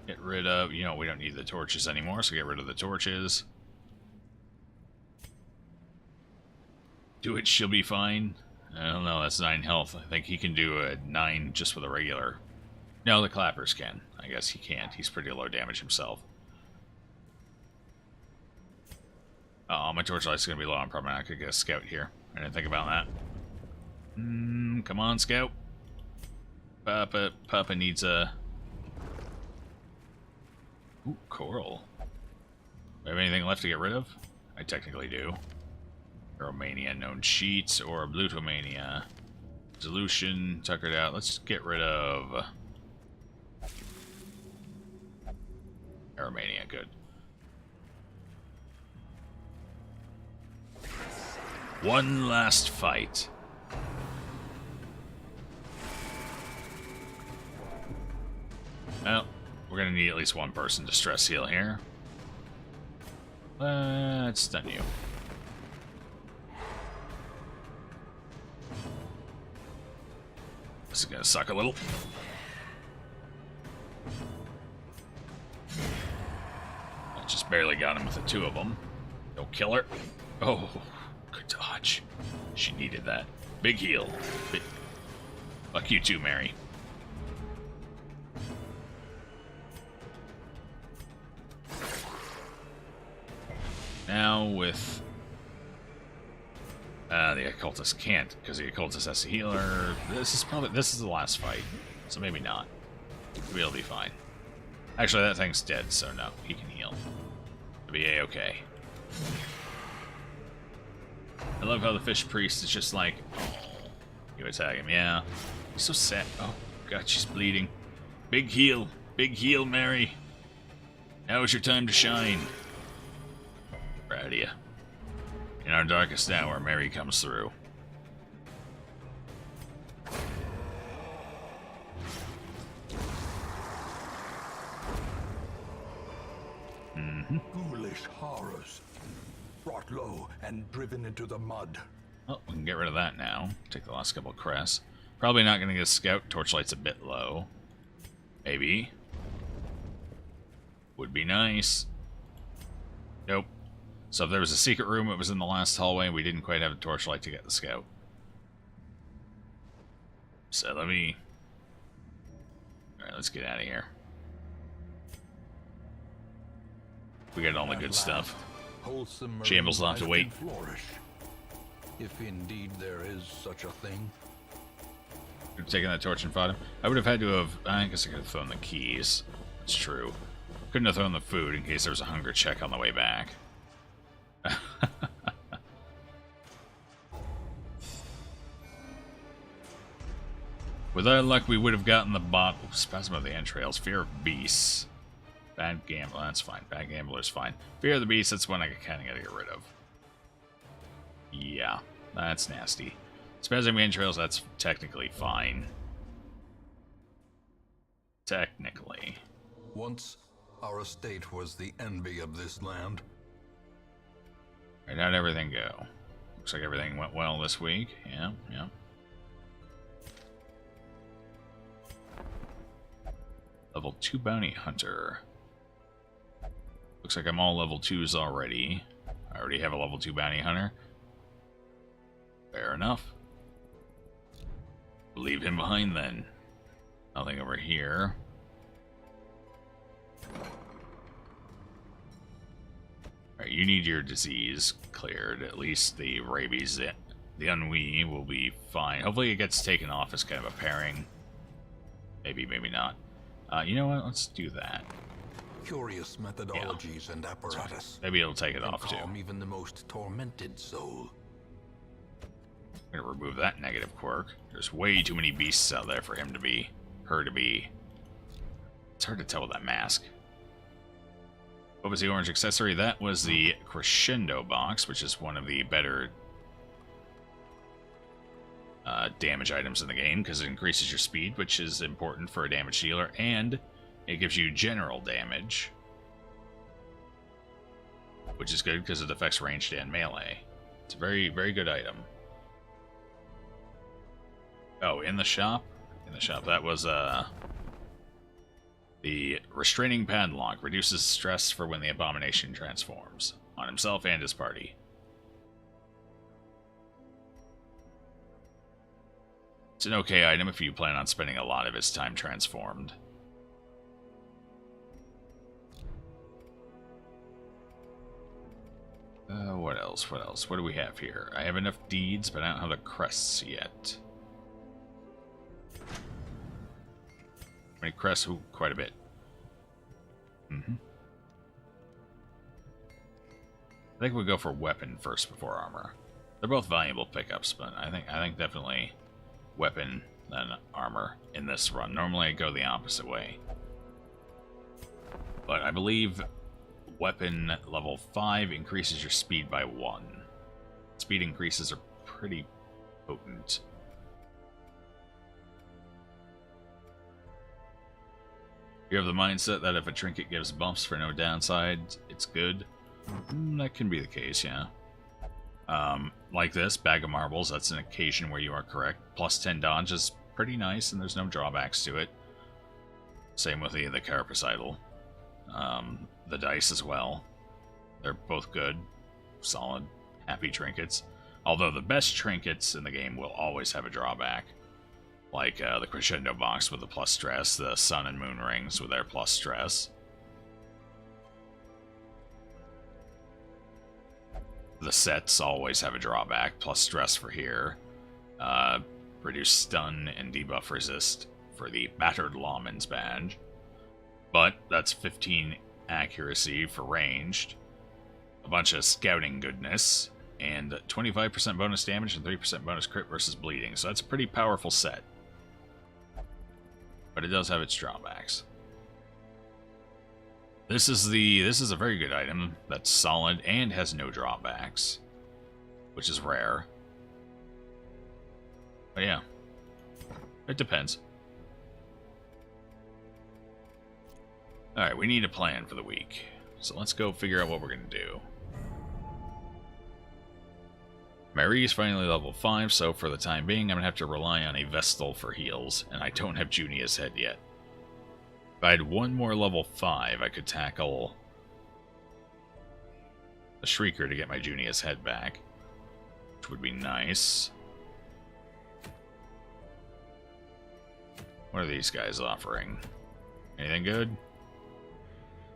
Get rid of... You know, we don't need the torches anymore, so get rid of the torches. Do it, she'll be fine. I don't know, that's 9 health. I think he can do a 9 just with a regular... No, the clappers can. I guess he can't. He's pretty low damage himself. Oh, my torchlight's going to be low. I'm probably not going to get a scout here. I didn't think about that. Come on, scout. Papa needs a... Ooh, coral. Do I have anything left to get rid of? I technically do. Pyromania, known cheats, or Blutomania. Dilution, tuckered out. Let's get rid of... Pyromania, good. One last fight. Well, we're gonna need at least one person to stress heal here. Let's stun you. This is gonna suck a little. I just barely got him with the 2 of them. Don't kill her. Oh, good dodge. She needed that. Big heal. Fuck you too, Mary. Now with... the occultist can't, because the occultist has a healer. This is the last fight, so maybe not. Maybe it'll be fine. Actually, that thing's dead, so no, he can heal. It'll be a-okay. I love how the fish priest is just like, oh, you attack him, yeah. He's so sad. Oh, God, she's bleeding. Big heal, Mary. Now is your time to shine. Proud of you. In our darkest hour, Mary comes through. Ghoulish horrors. Brought low and driven into the mud. Oh, we can get rid of that now. Take the last couple of crests. Probably not going to get a scout. Torchlight's a bit low. Maybe. Would be nice. Nope. So if there was a secret room, it was in the last hallway, and we didn't quite have a torchlight to get the scout. So let me... Alright, let's get out of here. We got all the good stuff. Shambles will have to wait. If indeed there is such a thing. Could have taken that torch and fought him. I would have had to have... I guess I could have thrown the keys. It's true. Couldn't have thrown the food in case there was a hunger check on the way back. With our luck, we would have gotten the bot. Spasm of the entrails. Fear of beasts. Bad gambler. That's fine. Bad gambler's fine. Fear of the beasts, that's one I kind of got to get rid of. Yeah, that's nasty. Spasm of the entrails, that's technically fine. Technically. Once, our estate was the envy of this land. Right, how'd everything go? Looks like everything went well this week. Yeah, yeah. Level 2 bounty hunter. Looks like I'm all level 2s already. I already have a level 2 bounty hunter. Fair enough. Leave him behind then. Nothing over here. Alright, you need your disease cleared. At least the rabies, the ennui will be fine. Hopefully it gets taken off as kind of a pairing. Maybe, maybe not. You know what? Let's do that. Curious methodologies and apparatus. Maybe it'll take it off too. Calm even the most tormented soul. I'm gonna remove that negative quirk. There's way too many beasts out there for him to be, her to be. It's hard to tell with that mask. What was the orange accessory? That was the crescendo box, which is one of the better damage items in the game because it increases your speed, which is important for a damage dealer, and it gives you general damage, which is good because it affects ranged and melee. It's a very, very good item. Oh, in the shop? In the shop. That was the restraining padlock. Reduces stress for when the abomination transforms on himself and his party. It's an okay item if you plan on spending a lot of his time transformed. What else? What else? What do we have here? I have enough deeds, but I don't have the crests yet. How many crests? Ooh, quite a bit. I think we'll go for weapon first before armor. They're both valuable pickups, but I think definitely weapon than armor in this run. Normally I go the opposite way. But I believe weapon level 5 increases your speed by 1. Speed increases are pretty potent. You have the mindset that if a trinket gives buffs for no downside, it's good. That can be the case, yeah. Like this, Bag of Marbles, that's an occasion where you are correct. Plus 10 dodge is pretty nice, and there's no drawbacks to it. Same with the Carapace Idol. The dice as well. They're both good, solid, happy trinkets. Although the best trinkets in the game will always have a drawback. Like the Crescendo box with the plus stress, the Sun and Moon rings with their plus stress. The sets always have a drawback, plus stress for here. Reduce stun and debuff resist for the Battered Lawman's badge. But that's 15 accuracy for ranged. A bunch of scouting goodness. And 25% bonus damage and 3% bonus crit versus bleeding. So that's a pretty powerful set. But it does have its drawbacks. This is a very good item that's solid and has no drawbacks, which is rare. But yeah, it depends. Alright, we need a plan for the week. So let's go figure out what we're going to do. Marie is finally level 5, so for the time being, I'm going to have to rely on a Vestal for heals, and I don't have Junia's head yet. If I had one more level 5, I could tackle the Shrieker to get my Junia's head back, which would be nice. What are these guys offering? Anything good?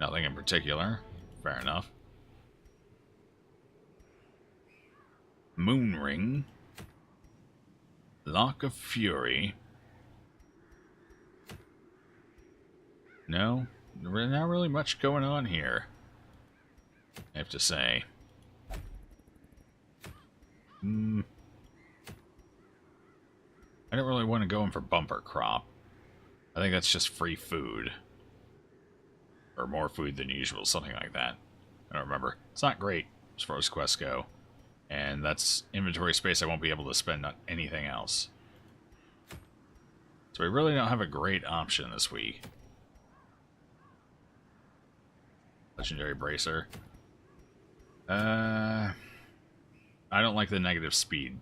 Nothing in particular. Fair enough. Moon Ring. Lock of Fury. No, there's not really much going on here, I have to say. I don't really want to go in for Bumper Crop. I think that's just free food. Or more food than usual, something like that. I don't remember. It's not great as far as quests go. And that's inventory space I won't be able to spend on anything else. So we really don't have a great option this week. Legendary Bracer. I don't like the negative speed.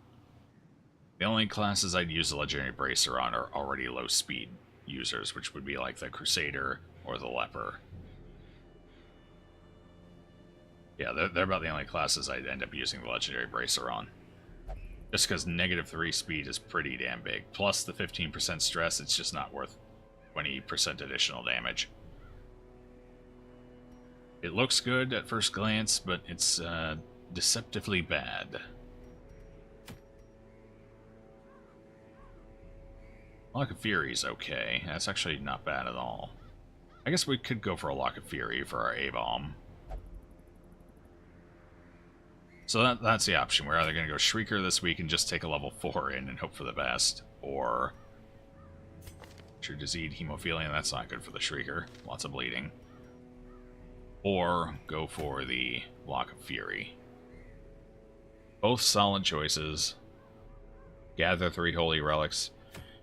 The only classes I'd use the Legendary Bracer on are already low speed users, which would be like the Crusader or the Leper. Yeah, they're about the only classes I'd end up using the Legendary Bracer on. Just because -3 speed is pretty damn big. Plus the 15% stress, it's just not worth 20% additional damage. It looks good at first glance, but it's deceptively bad. Lock of Fury is okay. That's actually not bad at all. I guess we could go for a Lock of Fury for our A-Bomb. So that's the option. We're either going to go Shrieker this week and just take a level 4 in and hope for the best, or True Disease, Hemophilia, that's not good for the Shrieker. Lots of bleeding. Or go for the Lock of Fury. Both solid choices. Gather 3 Holy Relics.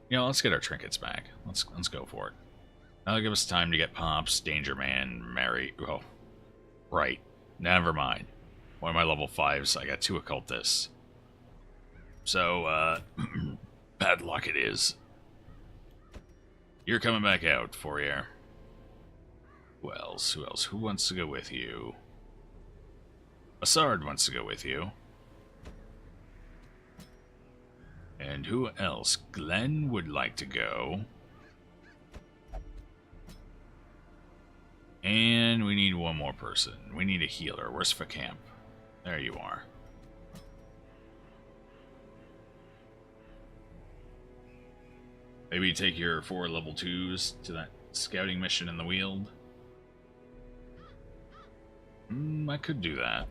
You know, let's get our trinkets back. Let's go for it. That'll give us time to get Pops, Danger Man, Mary. Oh, right. Never mind. One of my level 5s, I got 2 Occultists. So, bad luck it is. You're coming back out, Fourier. Who else? Who else? Who wants to go with you? Assard wants to go with you. And who else? Glenn would like to go. And we need one more person. We need a healer. Where's Camp? There you are. Maybe take your 4 level 2s to that scouting mission in the Weald. I could do that.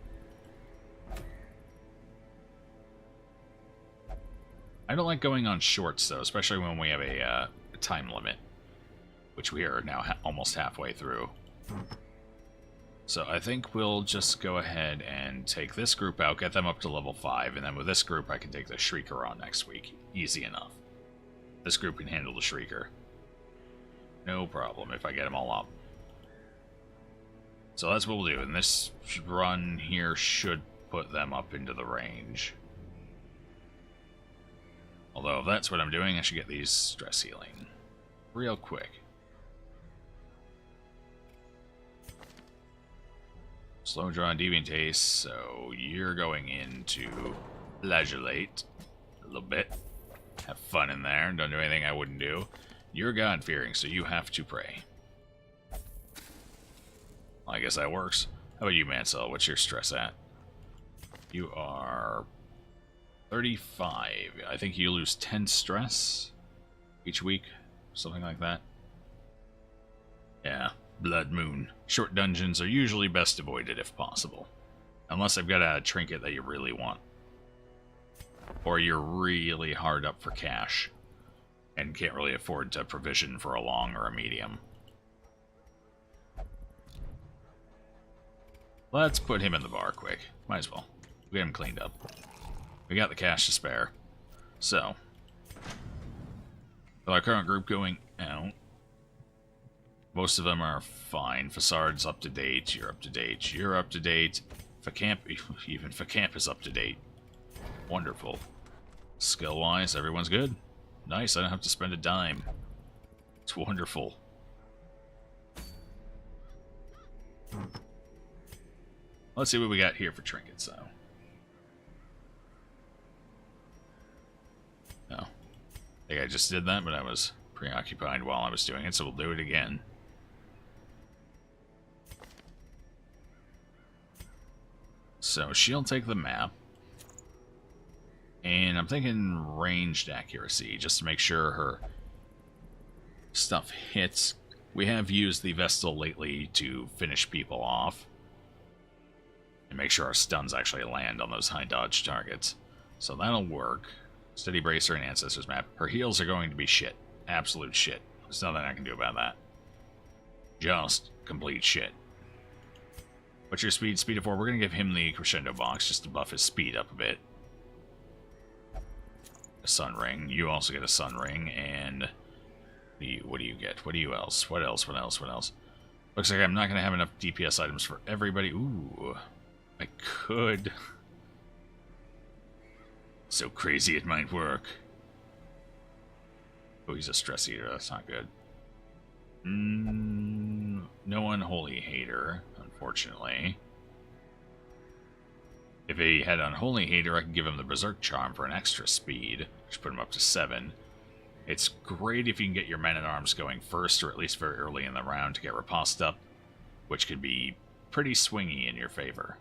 I don't like going on shorts, though, especially when we have a time limit, which we are now almost halfway through. So I think we'll just go ahead and take this group out, get them up to level 5, and then with this group I can take the Shrieker on next week. Easy enough. This group can handle the Shrieker. No problem if I get them all up. So that's what we'll do, and this run here should put them up into the range. Although if that's what I'm doing, I should get these stress healing real quick. Slow draw and deviant taste, so you're going into flagellate a little bit. Have fun in there, don't do anything I wouldn't do. You're God-fearing, so you have to pray. Well, I guess that works. How about you, Mansell? What's your stress at? You are 35. I think you lose 10 stress each week, something like that. Yeah. Bloodmoon. Short dungeons are usually best avoided if possible. Unless I've got a trinket that you really want. Or you're really hard up for cash and can't really afford to provision for a long or a medium. Let's put him in the bar quick. Might as well. Get him cleaned up. We got the cash to spare. So, with our current group going out, most of them are fine. Facard's up to date. You're up to date. You're up to date. Camp, even Camp is up to date. Wonderful. Skill-wise, everyone's good. Nice, I don't have to spend a dime. It's wonderful. Let's see what we got here for trinkets, though. No. I think I just did that, but I was preoccupied while I was doing it, so we'll do it again. So she'll take the map. And I'm thinking ranged accuracy, just to make sure her stuff hits. We have used the Vestal lately to finish people off. And make sure our stuns actually land on those high dodge targets. So that'll work. Steady Bracer and Ancestors map. Her heals are going to be shit. Absolute shit. There's nothing I can do about that. Just complete shit. What's your speed? Speed of 4. We're going to give him the Crescendo box just to buff his speed up a bit. A Sun Ring. You also get a Sun Ring. And what do you get? What do you else? What else? What else? What else? Looks like I'm not going to have enough DPS items for everybody. Ooh. I could. So crazy it might work. Oh, he's a stress eater. That's not good. No Unholy Hater, unfortunately. If he had Unholy Hater, I could give him the Berserk Charm for an extra speed, which put him up to 7. It's great if you can get your Men-at-Arms going first, or at least very early in the round to get Riposte up, which could be pretty swingy in your favor.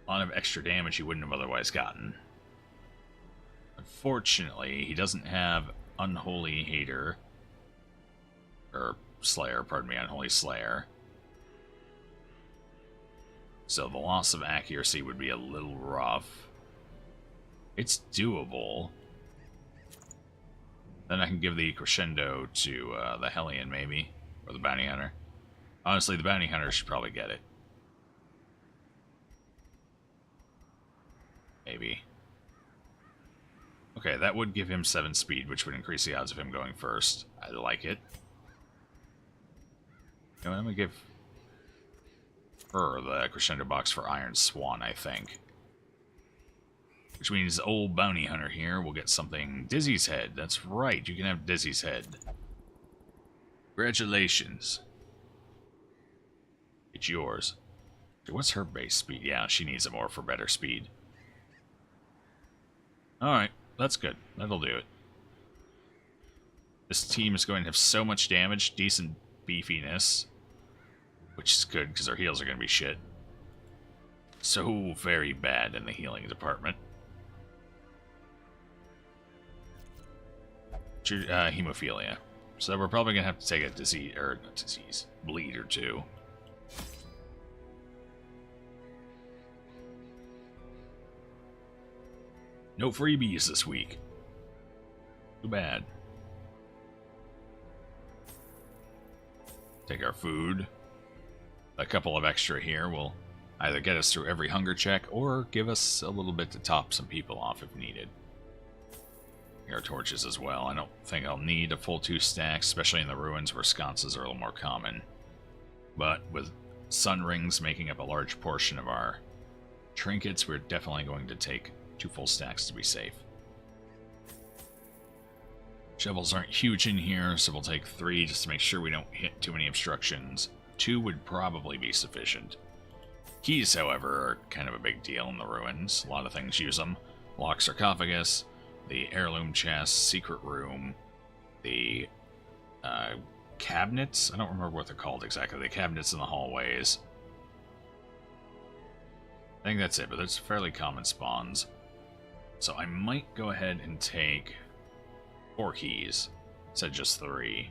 A lot of extra damage you wouldn't have otherwise gotten. Unfortunately, he doesn't have Unholy Hater. Or Slayer, pardon me, Unholy Slayer. So the loss of accuracy would be a little rough. It's doable. Then I can give the Crescendo to the Hellion, maybe. Or the Bounty Hunter. Honestly, the Bounty Hunter should probably get it. Maybe. Okay, that would give him 7 speed, which would increase the odds of him going first. I like it. You know, I'm going to give her the Crescendo box for Iron Swan, I think. Which means old Bounty Hunter here will get something. Dizzy's Head. That's right, you can have Dizzy's Head. Congratulations. It's yours. What's her base speed? Yeah, she needs it more for better speed. Alright, that's good. That'll do it. This team is going to have so much damage, decent beefiness. Which is good, because our heals are going to be shit. So very bad in the healing department. Hemophilia. So we're probably going to have to take a disease, or not disease, bleed or two. No freebies this week. Too bad. Take our food. A couple of extra here will either get us through every hunger check or give us a little bit to top some people off if needed. Here are torches as well. I don't think I'll need a full 2 stacks, especially in the ruins where sconces are a little more common. But with sun rings making up a large portion of our trinkets, we're definitely going to take 2 full stacks to be safe. Shovels aren't huge in here, so we'll take 3 just to make sure we don't hit too many obstructions. 2 would probably be sufficient. Keys, however, are kind of a big deal in the ruins. A lot of things use them. Lock sarcophagus, the heirloom chest, secret room, the cabinets. I don't remember what they're called exactly. The cabinets in the hallways. I think that's it, but there's fairly common spawns. So I might go ahead and take 4 keys instead of just 3.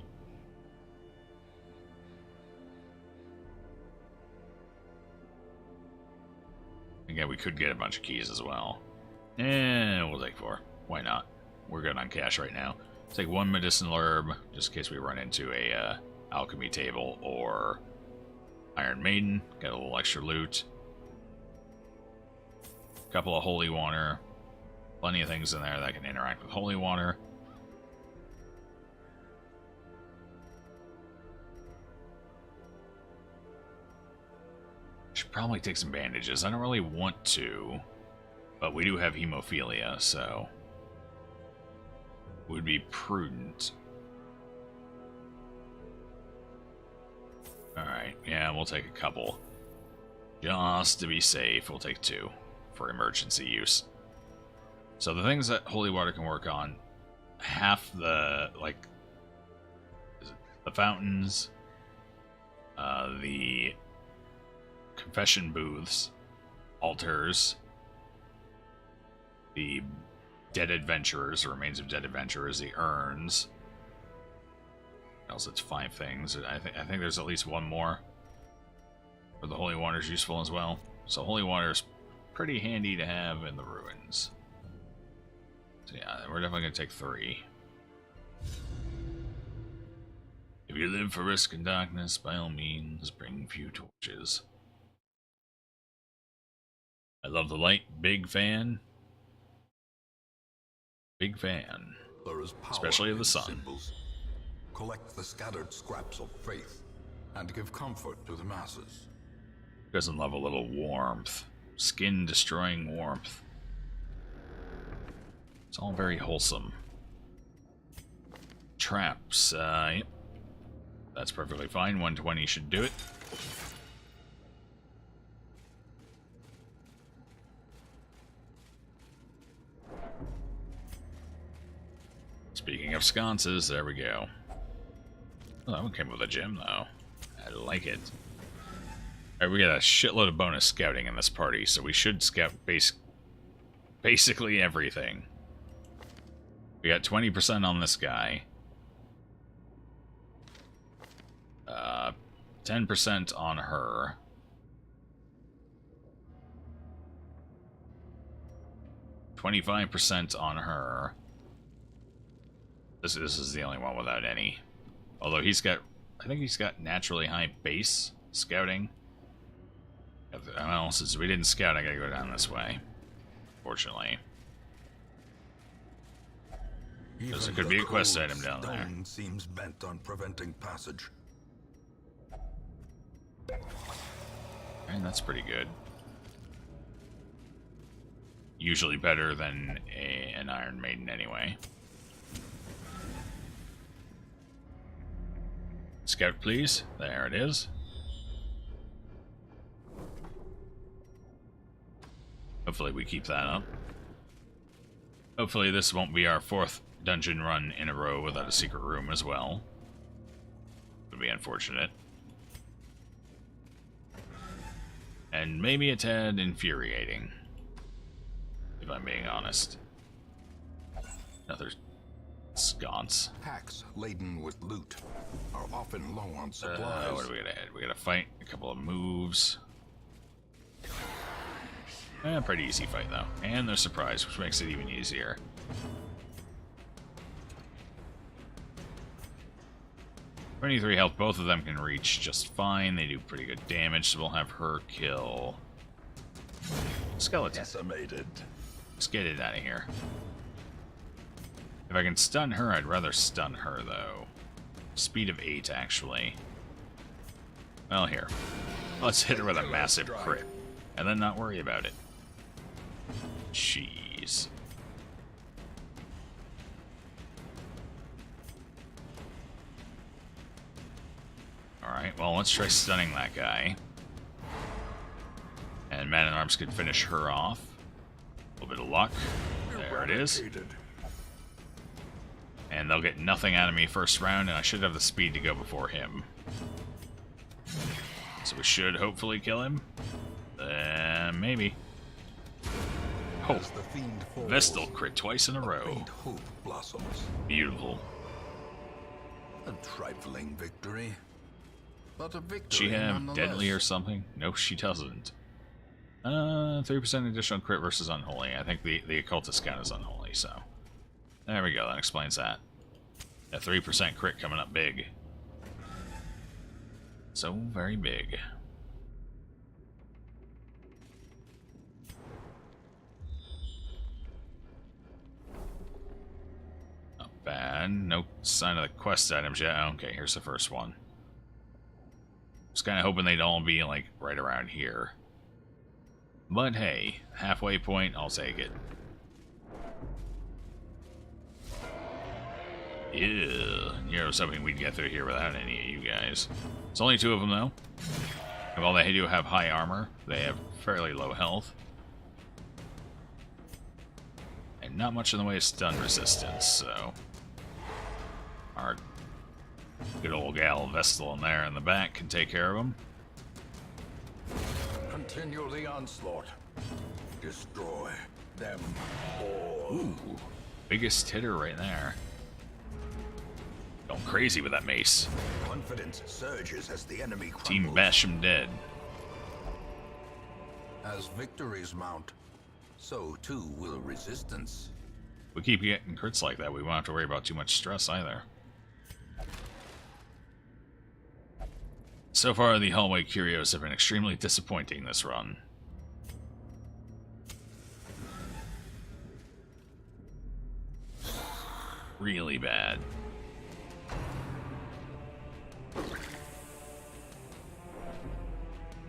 Again, we could get a bunch of keys as well. And we'll take 4. Why not? We're good on cash right now. Take 1 medicinal herb, just in case we run into a alchemy table or Iron Maiden. Get a little extra loot. Couple of holy water. Plenty of things in there that can interact with holy water. Should probably take some bandages. I don't really want to. But we do have hemophilia, so it would be prudent. Alright, yeah, we'll take a couple. Just to be safe, we'll take 2 for emergency use. So the things that holy water can work on, half the, like, the fountains, the confession booths, altars, the dead adventurers, the remains of dead adventurers, the urns. Else it's 5 things. I think there's at least 1 more. But the holy water is useful as well. So holy water is pretty handy to have in the ruins. So yeah, we're definitely gonna take 3. If you live for risk and darkness, by all means, bring few torches. I love the light. Big fan. Big fan. There is power Especially of the in sun. symbols. Collect the scattered scraps of faith and give comfort to the masses. Doesn't love a little warmth. Skin-destroying warmth. It's all very wholesome. Traps, yep. That's perfectly fine. 120 should do it. Speaking of sconces, there we go. Oh, that one came with a gem, though. I like it. Alright, we got a shitload of bonus scouting in this party, so we should scout basically everything. We got 20% on this guy. 10% on her. 25% on her. This is the only one without any. Although he's got, I think he's got naturally high base scouting. Well, since we didn't scout, I gotta go down this way. Fortunately. Because there could be a quest item down there. Stone seems bent on preventing passage. And that's pretty good. Usually better than an Iron Maiden anyway. Scout, please. There it is. Hopefully we keep that up. Hopefully this won't be our 4th dungeon run in a row without a secret room as well. Would be unfortunate. And maybe a tad infuriating, if I'm being honest. Another sconce. Packs laden with loot are often low on supplies. What do we gotta hit? We gotta fight a couple of moves. Pretty easy fight, though. And they're surprised, which makes it even easier. "23 health, both of them can reach just fine. They do pretty good damage, so we'll have her kill skeleton. Decimated. Let's get it out of here. If I can stun her, I'd rather stun her, though. Speed of 8, actually. Well, here. Let's hit her with a massive crit, and then not worry about it. Jeez. Alright, well, let's try stunning that guy. And Man-at-Arms could finish her off. A little bit of luck. There it is. And they'll get nothing out of me first round, and I should have the speed to go before him. So we should hopefully kill him. Maybe. Oh, Vestal crit twice in a row. Hope blossoms. Beautiful. A trifling victory. But a victory Does she have nonetheless. deadly or something? No, she doesn't. 3% additional crit versus unholy. I think the occultist count is unholy, so. There we go, that explains that. A 3% crit coming up big. So very big. Not bad. No sign of the quest items yet. Okay, here's the first one. Just kind of hoping they'd all be, like, right around here. But hey, halfway point, I'll take it. Ew. You know, something we'd get through here without any of you guys. It's only 2 of them, though. And while they do have high armor, they have fairly low health. And not much in the way of stun resistance, so... Our good old gal Vestal in there in the back can take care of them. Continue the onslaught. Destroy them all. Ooh. Biggest hitter right there. Going crazy with that mace. Confidence surges as the enemy crumbles. Team bash him dead. As victories mount, so too will resistance. We keep getting crits like that, we won't have to worry about too much stress either. So far, the hallway curios have been extremely disappointing this run. Really bad.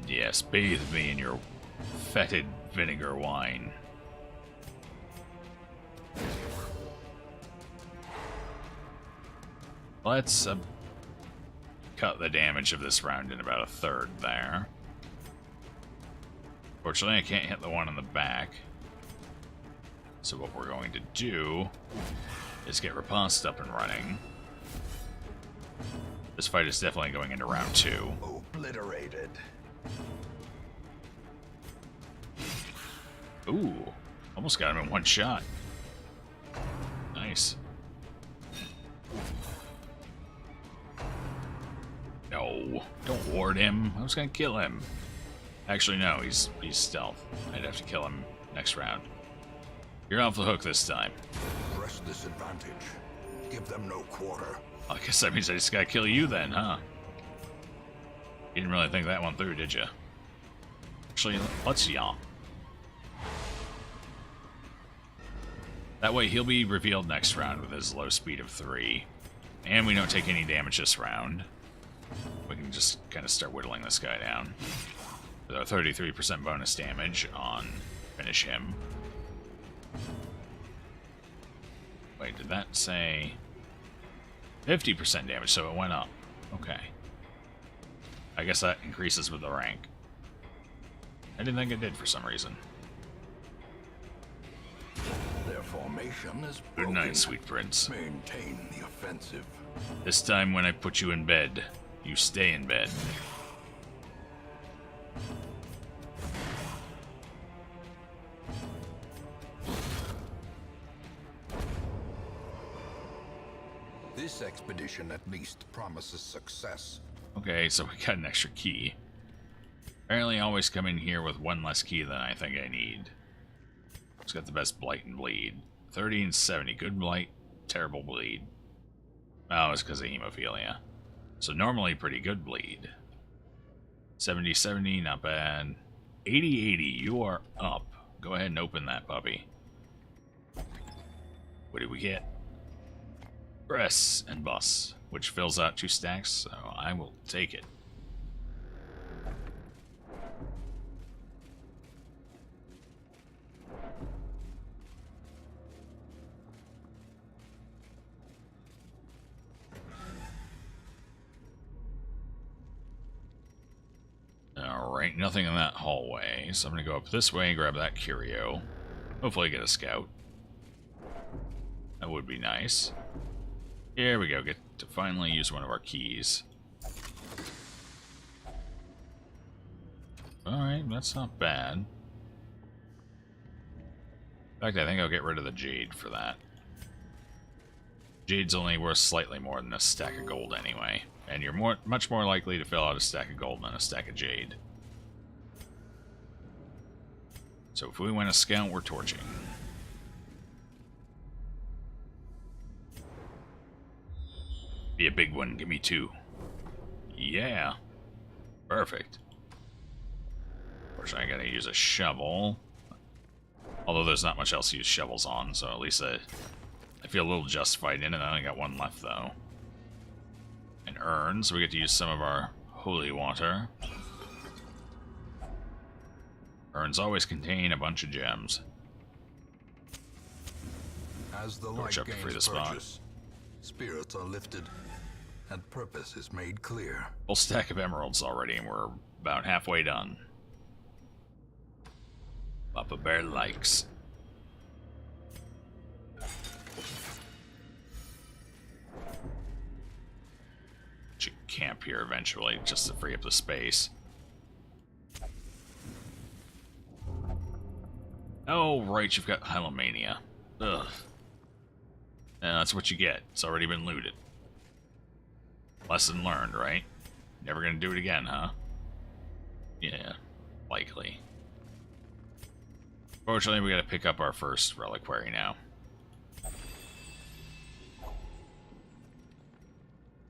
Yes, bathe me in your fetid vinegar wine. Let's cut the damage of this round in about 1/3 there. Fortunately, I can't hit the one in the back. So what we're going to do is get Riposte up and running. This fight is definitely going into round 2. Obliterated. Ooh, almost got him in one shot. Nice. No, don't ward him. I was gonna kill him. Actually, no, he's stealth. I'd have to kill him next round. You're off the hook this time. Press this advantage. Give them no quarter. I guess that means I just gotta kill you then, huh? You didn't really think that one through, did you? Actually, let's yawn. That way he'll be revealed next round with his low speed of 3. And we don't take any damage this round. We can just kind of start whittling this guy down. With our 33% bonus damage on finish him. Wait, did that say 50% damage? So it went up. Okay. I guess that increases with the rank. I didn't think it did for some reason. Their formation is Good broken. night, sweet prince. Maintain the offensive. This time when I put you in bed, you stay in bed. This expedition at least promises success. Okay, so we got an extra key. Apparently I always come in here with one less key than I think I need. It's got the best blight and bleed. 30 and 70. Good blight, terrible bleed. Oh, it's because of hemophilia. So normally pretty good bleed. 70-70, not bad. 80-80, you are up. Go ahead and open that puppy. What did we get? Press and bus, which fills out 2 stacks, so I will take it. Alright, nothing in that hallway, so I'm going to go up this way and grab that curio. Hopefully get a scout. That would be nice. Here we go, get to finally use one of our keys. Alright, that's not bad. In fact, I think I'll get rid of the jade for that. Jade's only worth slightly more than a stack of gold anyway. And you're much more likely to fill out a stack of gold than a stack of jade. So if we win a scout, we're torching. Be a big one, give me 2. Yeah. Perfect. Unfortunately, I gotta use a shovel. Although there's not much else to use shovels on, so at least I feel a little justified in it. I only got 1 left, though. An urn, so we get to use some of our holy water. Urns always contain a bunch of gems. As the Torch light up to free gains the spot. purchase, spirits are lifted, and purpose is made clear. Full stack of emeralds already, and we're about halfway done. Papa Bear likes. Should camp here eventually, just to free up the space. Oh, right, you've got Hylomania. Ugh. And that's what you get. It's already been looted. Lesson learned, right? Never gonna do it again, huh? Yeah, likely. Fortunately, we gotta pick up our first reliquary now.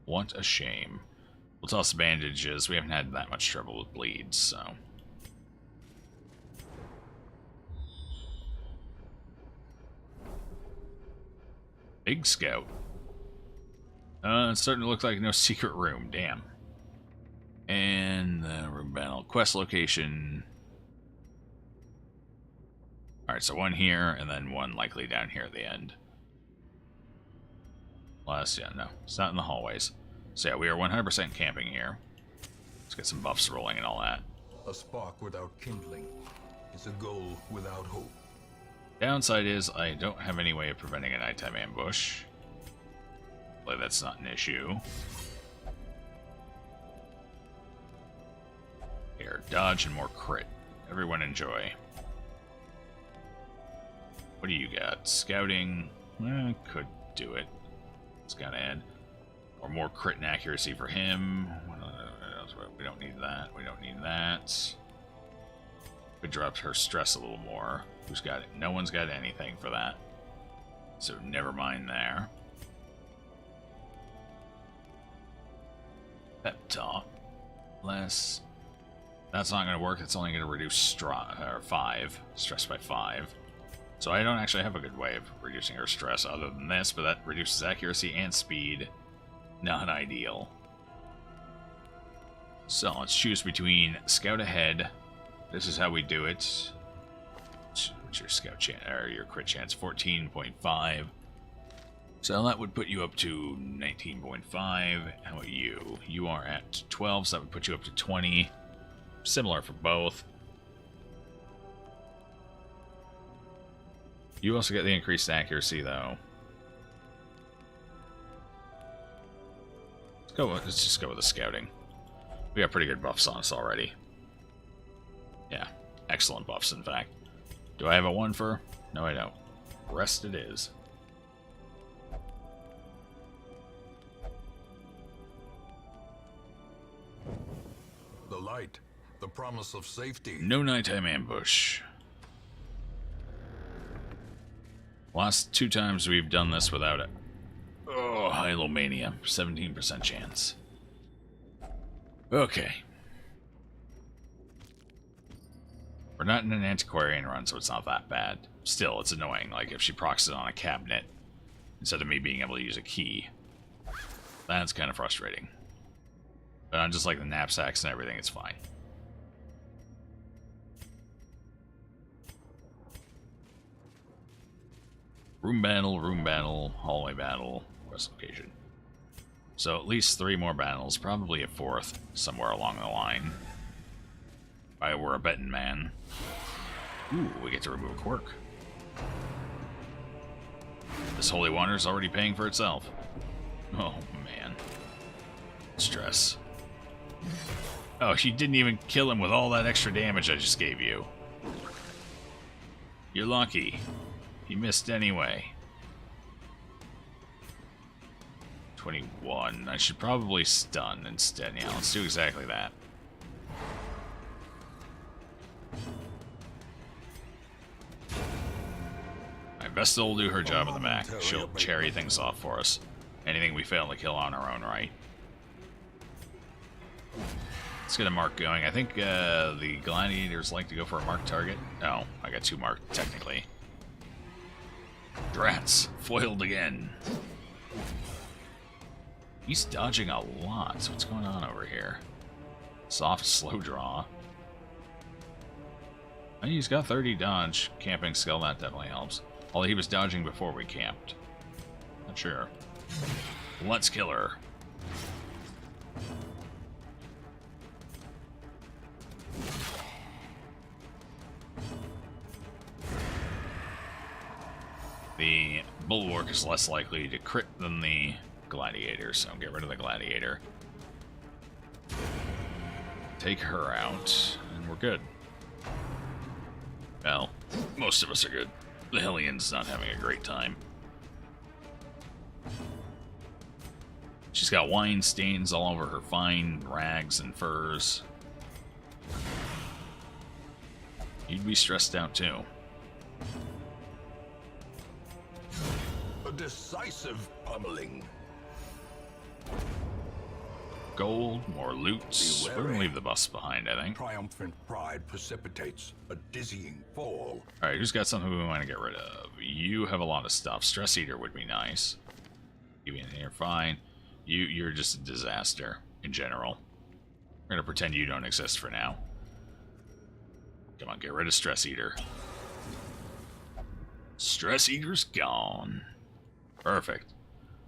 What a shame. We'll toss the bandages. We haven't had that much trouble with bleeds, so... Big scout. It's starting to look like no secret room. Damn. And the room battle quest location. Alright, so one here, and then one likely down here at the end. Plus, yeah, no. It's not in the hallways. So yeah, we are 100% camping here. Let's get some buffs rolling and all that. A spark without kindling is a goal without hope. Downside is I don't have any way of preventing a nighttime ambush. Hopefully that's not an issue. Here, dodge and more crit. Everyone enjoy. What do you got? Scouting? Could do it. Scout add. Or more crit and accuracy for him. We don't need that. We don't need that. We dropped her stress a little more. Who's got it? No one's got anything for that. So never mind there. Pep talk. Less. That's not going to work. It's only going to reduce 5. Stress by 5. So I don't actually have a good way of reducing her stress other than this, but that reduces accuracy and speed. Not ideal. So let's choose between Scout Ahead. This is how we do it. What's your scout chance, or your crit chance? 14.5. So that would put you up to 19.5. How about you? You are at 12, so that would put you up to 20. Similar for both. You also get the increased accuracy, though. Let's just go with the scouting. We got pretty good buffs on us already. Yeah, excellent buffs, in fact. Do I have a 1 for? No, I don't. Rest it is. The light, the promise of safety. No nighttime ambush. Last 2 times we've done this without it. Oh, Hylomania. 17% chance. Okay. We're not in an antiquarian run, so it's not that bad. Still, it's annoying. Like, if she procs it on a cabinet, instead of me being able to use a key. That's kind of frustrating. But on just like the knapsacks and everything, it's fine. Room battle, hallway battle, quest location. So at least 3 more battles, probably a 4th somewhere along the line. If I were a betting man. Ooh, we get to remove a quirk. This holy wander's already paying for itself. Oh, man. Stress. Oh, she didn't even kill him with all that extra damage I just gave you. You're lucky. You missed anyway. 21. I should probably stun instead. Yeah, let's do exactly that. Alright, Vesta will do her job in the back. She'll cherry things off for us. Anything we fail to kill on our own right. Let's get a mark going. I think the gladiators like to go for a marked target. No, I got 2 marked, technically. Drats, foiled again. He's dodging a lot, so what's going on over here? Soft, slow draw. And he's got 30 dodge. Camping skill, that definitely helps. Although he was dodging before we camped. Not sure. Let's kill her. The Bulwark is less likely to crit than the Gladiator, so get rid of the Gladiator. Take her out, and we're good. Well, most of us are good. The Hellions not having a great time. She's got wine stains all over her fine rags and furs. You'd be stressed out too. A decisive pummeling. Gold, more loot. We're gonna leave the bus behind, I think. Triumphant pride precipitates a dizzying fall. Alright, who's got something we want to get rid of? You have a lot of stuff. Stress Eater would be nice. You in here, fine. You're just a disaster in general. We're gonna pretend you don't exist for now. Come on, get rid of Stress Eater. Stress Eater's gone. Perfect.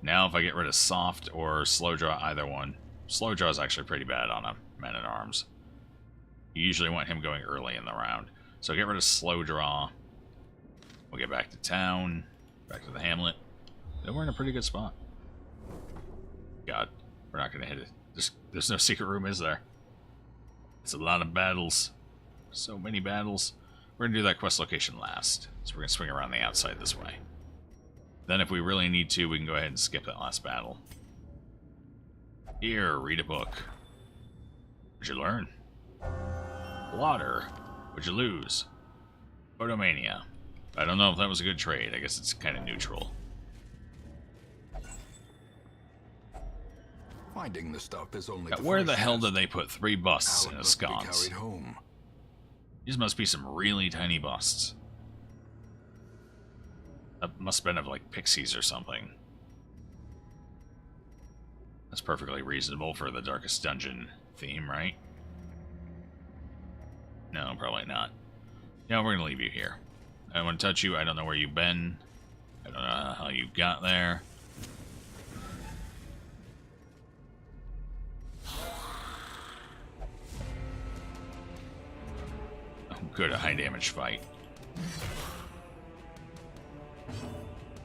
Now if I get rid of Soft or Slow Draw, either one. Slow Draw is actually pretty bad on a Man-at-Arms. You usually want him going early in the round. So get rid of Slow Draw. We'll get back to town. Back to the hamlet. Then we're in a pretty good spot. God, we're not going to hit it. There's no secret room, is there? It's a lot of battles. So many battles. We're going to do that quest location last. So we're going to swing around the outside this way. Then if we really need to, we can go ahead and skip that last battle. Here, read a book. What'd you learn? Blotter. What'd you lose? Photomania. I don't know if that was a good trade. I guess it's kind of neutral. Finding the stuff is only Where the hell did they put 3 busts in a sconce? Carried home. These must be some really tiny busts. That must have been of like pixies or something. That's perfectly reasonable for the Darkest Dungeon theme, right? No, probably not. Yeah, we're gonna leave you here. I don't want to touch you. I don't know where you've been. I don't know how you got there. Oh, good, a high damage fight.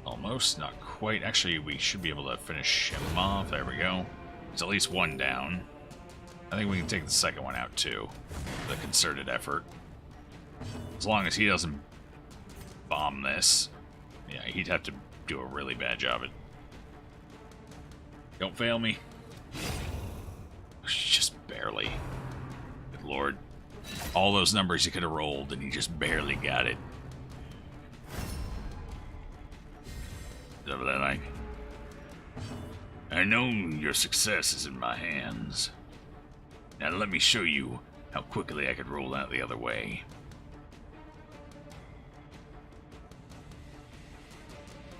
Almost, not quite. Actually, we should be able to finish him off. There we go. There's at least one down. I think we can take the second one out too. The concerted effort. As long as he doesn't bomb this. Yeah, he'd have to do a really bad job at... Don't fail me. Just barely. Good lord. All those numbers he could have rolled and he just barely got it. I know your success is in my hands. Now let me show you how quickly I could roll out the other way.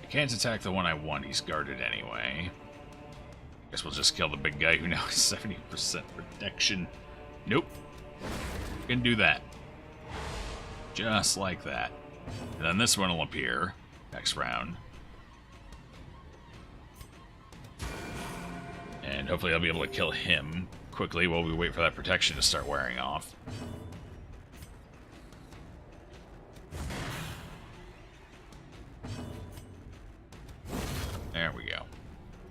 I can't attack the one I want, he's guarded anyway. Guess we'll just kill the big guy who now has 70% protection. Nope. Can do that. Just like that. And then this one will appear next round. And hopefully I'll be able to kill him quickly while we wait for that protection to start wearing off. There we go.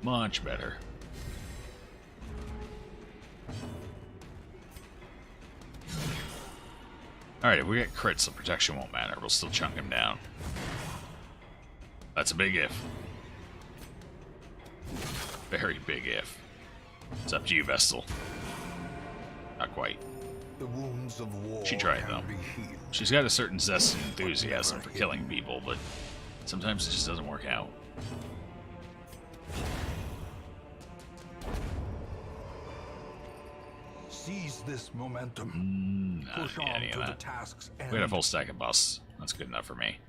Much better. Alright, if we get crits, the protection won't matter. We'll still chunk him down. That's a big if. Very big if. It's up to you, Vestal. Not quite. The wounds of war She tried, though. She's got a certain zest and enthusiasm for killing people, but sometimes it just doesn't work out. Seize this momentum. Not Push on any to of the that. task's We had a end. full stack of busts. That's good enough for me.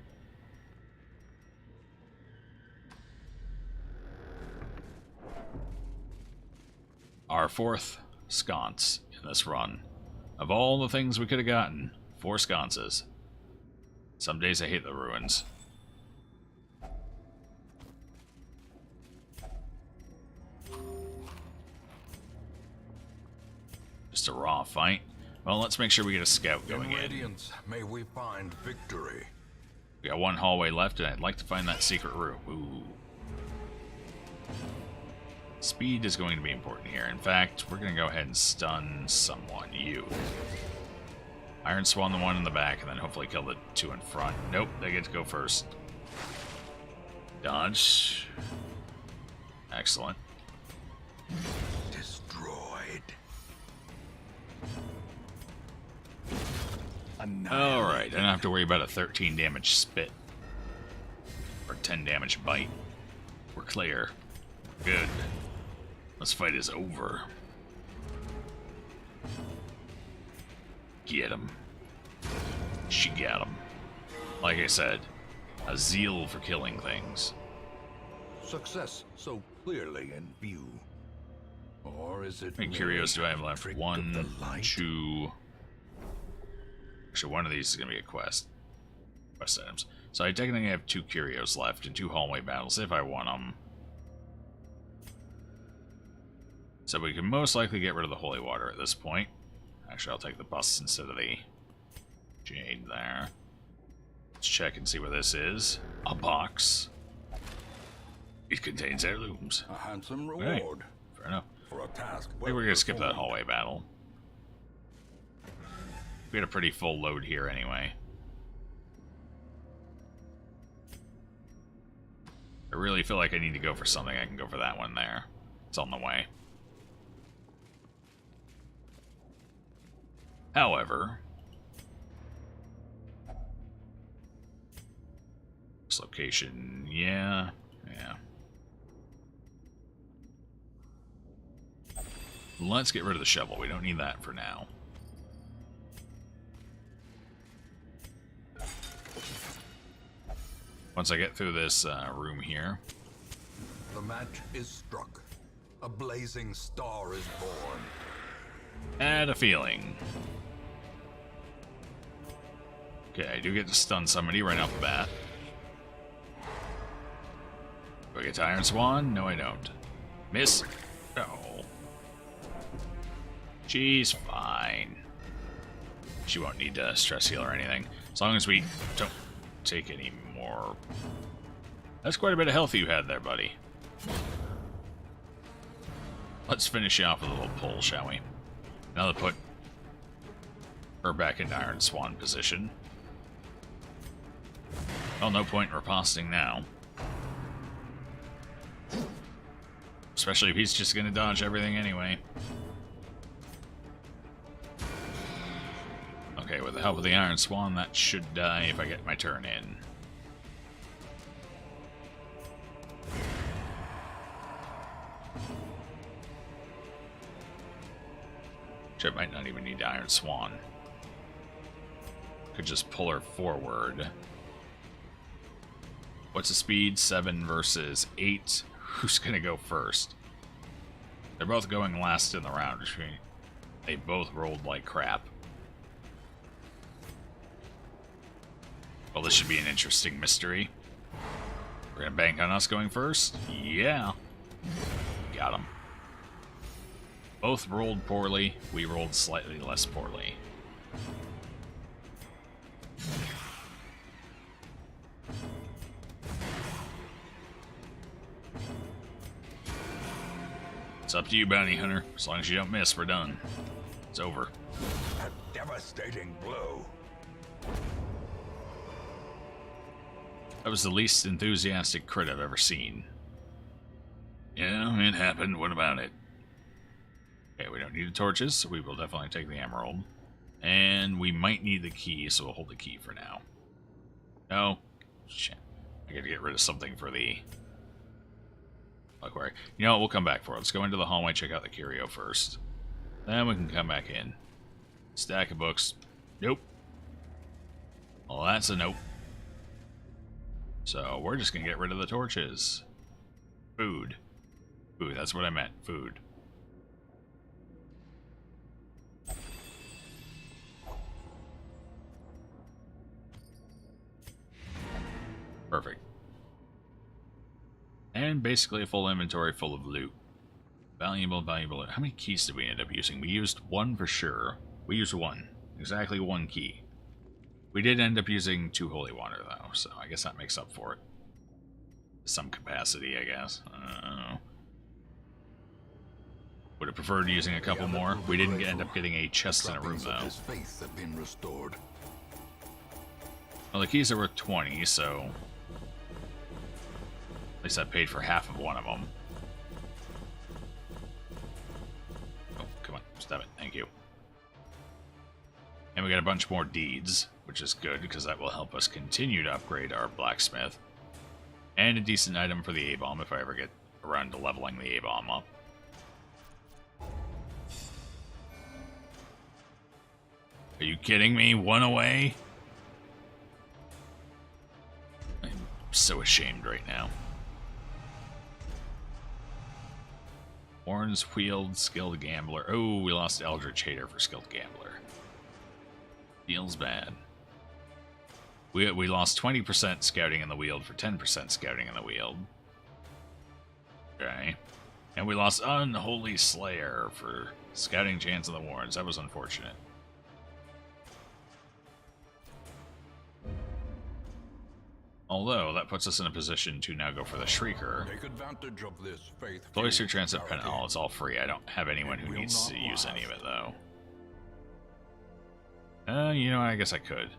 Our 4th sconce in this run. Of all the things we could have gotten, 4 sconces. Some days I hate the ruins. Just a raw fight. Well, let's make sure we get a scout going in. Radiance, may we find victory. We got one hallway left, and I'd like to find that secret room. Ooh. Speed is going to be important here. In fact, we're going to go ahead and stun someone. You. Iron Swan the one in the back, and then hopefully kill the two in front. Nope, they get to go first. Dodge. Excellent. Destroyed. Alright, I don't have to worry about a 13 damage spit. Or 10 damage bite. We're clear. Good. This fight is over. Get him. She got him. Like I said, a zeal for killing things. Success so clearly in view. Or is it? How many curios do I have left? trick of 1, the light? 2. Actually, one of these is going to be a quest. Quest items. So I technically have 2 curios left and 2 hallway battles if I want them. So we can most likely get rid of the holy water at this point. Actually, I'll take the bus instead of the jade there. Let's check and see what this is. A box. It contains heirlooms. A handsome Right. reward Fair enough. for a task. I think we're going to skip that hallway battle. We had a pretty full load here anyway. I really feel like I need to go for something. I can go for that one there. It's on the way. However, this location, yeah. Let's get rid of the shovel. We don't need that for now. Once I get through this room here. The match is struck. A blazing star is born. Had a feeling. Okay, I do get to stun somebody right off the bat. Do I get to Iron Swan? No, I don't. Miss? No. She's fine. She won't need to stress heal or anything. As long as we don't take any more. That's quite a bit of health you had there, buddy. Let's finish you off with a little pull, shall we? Now to put her back into Iron Swan position. Well, no point in riposting now. Especially if he's just going to dodge everything anyway. Okay, with the help of the Iron Swan, that should die if I get my turn in. Which I might not even need the Iron Swan. Could just pull her forward. What's the speed? 7 versus 8. Who's gonna go first? They're both going last in the round. They both rolled like crap. Well, this should be an interesting mystery. We're gonna bank on us going first? Yeah. Got him. Both rolled poorly. We rolled slightly less poorly. It's up to you, Bounty Hunter. As long as you don't miss, we're done. It's over. A devastating blow. That was the least enthusiastic crit I've ever seen. Yeah, it happened. What about it? Okay, we don't need the torches, so we will definitely take the emerald. And we might need the key, so we'll hold the key for now. No. Shit. I gotta get rid of something for the... Aquarium. You know what? We'll come back for it. Let's go into the hallway, check out the curio first. Then we can come back in. Stack of books. Nope. Well, that's a nope. So, we're just gonna get rid of the torches. Food. Food, that's what I meant. Food. Perfect. And basically a full inventory full of loot. Valuable, valuable. How many keys did we end up using? We used one for sure. We used one. Exactly one key. We did end up using 2 holy water, though, so I guess that makes up for it. Some capacity, I guess. I don't know. Would have preferred using a couple more. We didn't end up getting a chest in a room, though. His faith have been restored. Well, the keys are worth 20, so... At least I paid for half of one of them. Oh, come on. Stop it. Thank you. And we got a bunch more deeds, which is good, because that will help us continue to upgrade our blacksmith. And a decent item for the A-bomb if I ever get around to leveling the A-bomb up. Are you kidding me? One away? I'm so ashamed right now. Horns, Wheeled, Skilled Gambler. Oh, we lost Eldritch Hater for Skilled Gambler. Feels bad. We lost 20% scouting in the Wield for 10% scouting in the Wield. Okay. And we lost Unholy Slayer for scouting chance in the Warrens. That was unfortunate. Although, that puts us in a position to now go for the Shrieker. Take advantage of this faith. Cloister Transit Penal, it's all free. I don't have anyone who needs to use any of it, though. You know, I guess I could.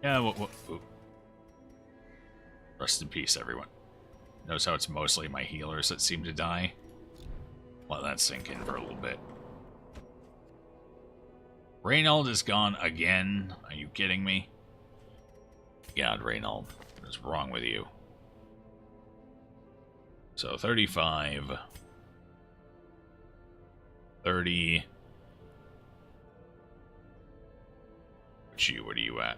Yeah, rest in peace, everyone. Notice how it's mostly my healers that seem to die? Let that sink in for a little bit. Reynold is gone again. Are you kidding me? God, Reynold, what is wrong with you? So 35, 30. What are you at?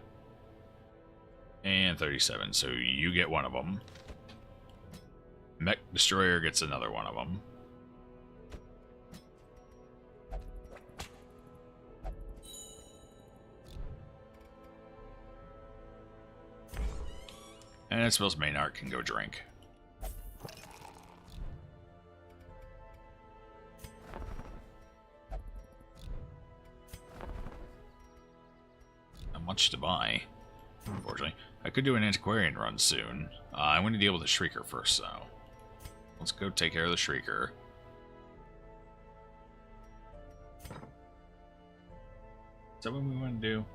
And 37. So you get one of them. Mech Destroyer gets another one of them. And I suppose Maynard can go drink. Not much to buy, unfortunately. I could do an antiquarian run soon. I want to deal with the Shrieker first, though. Let's go take care of the Shrieker. Is that what we want to do?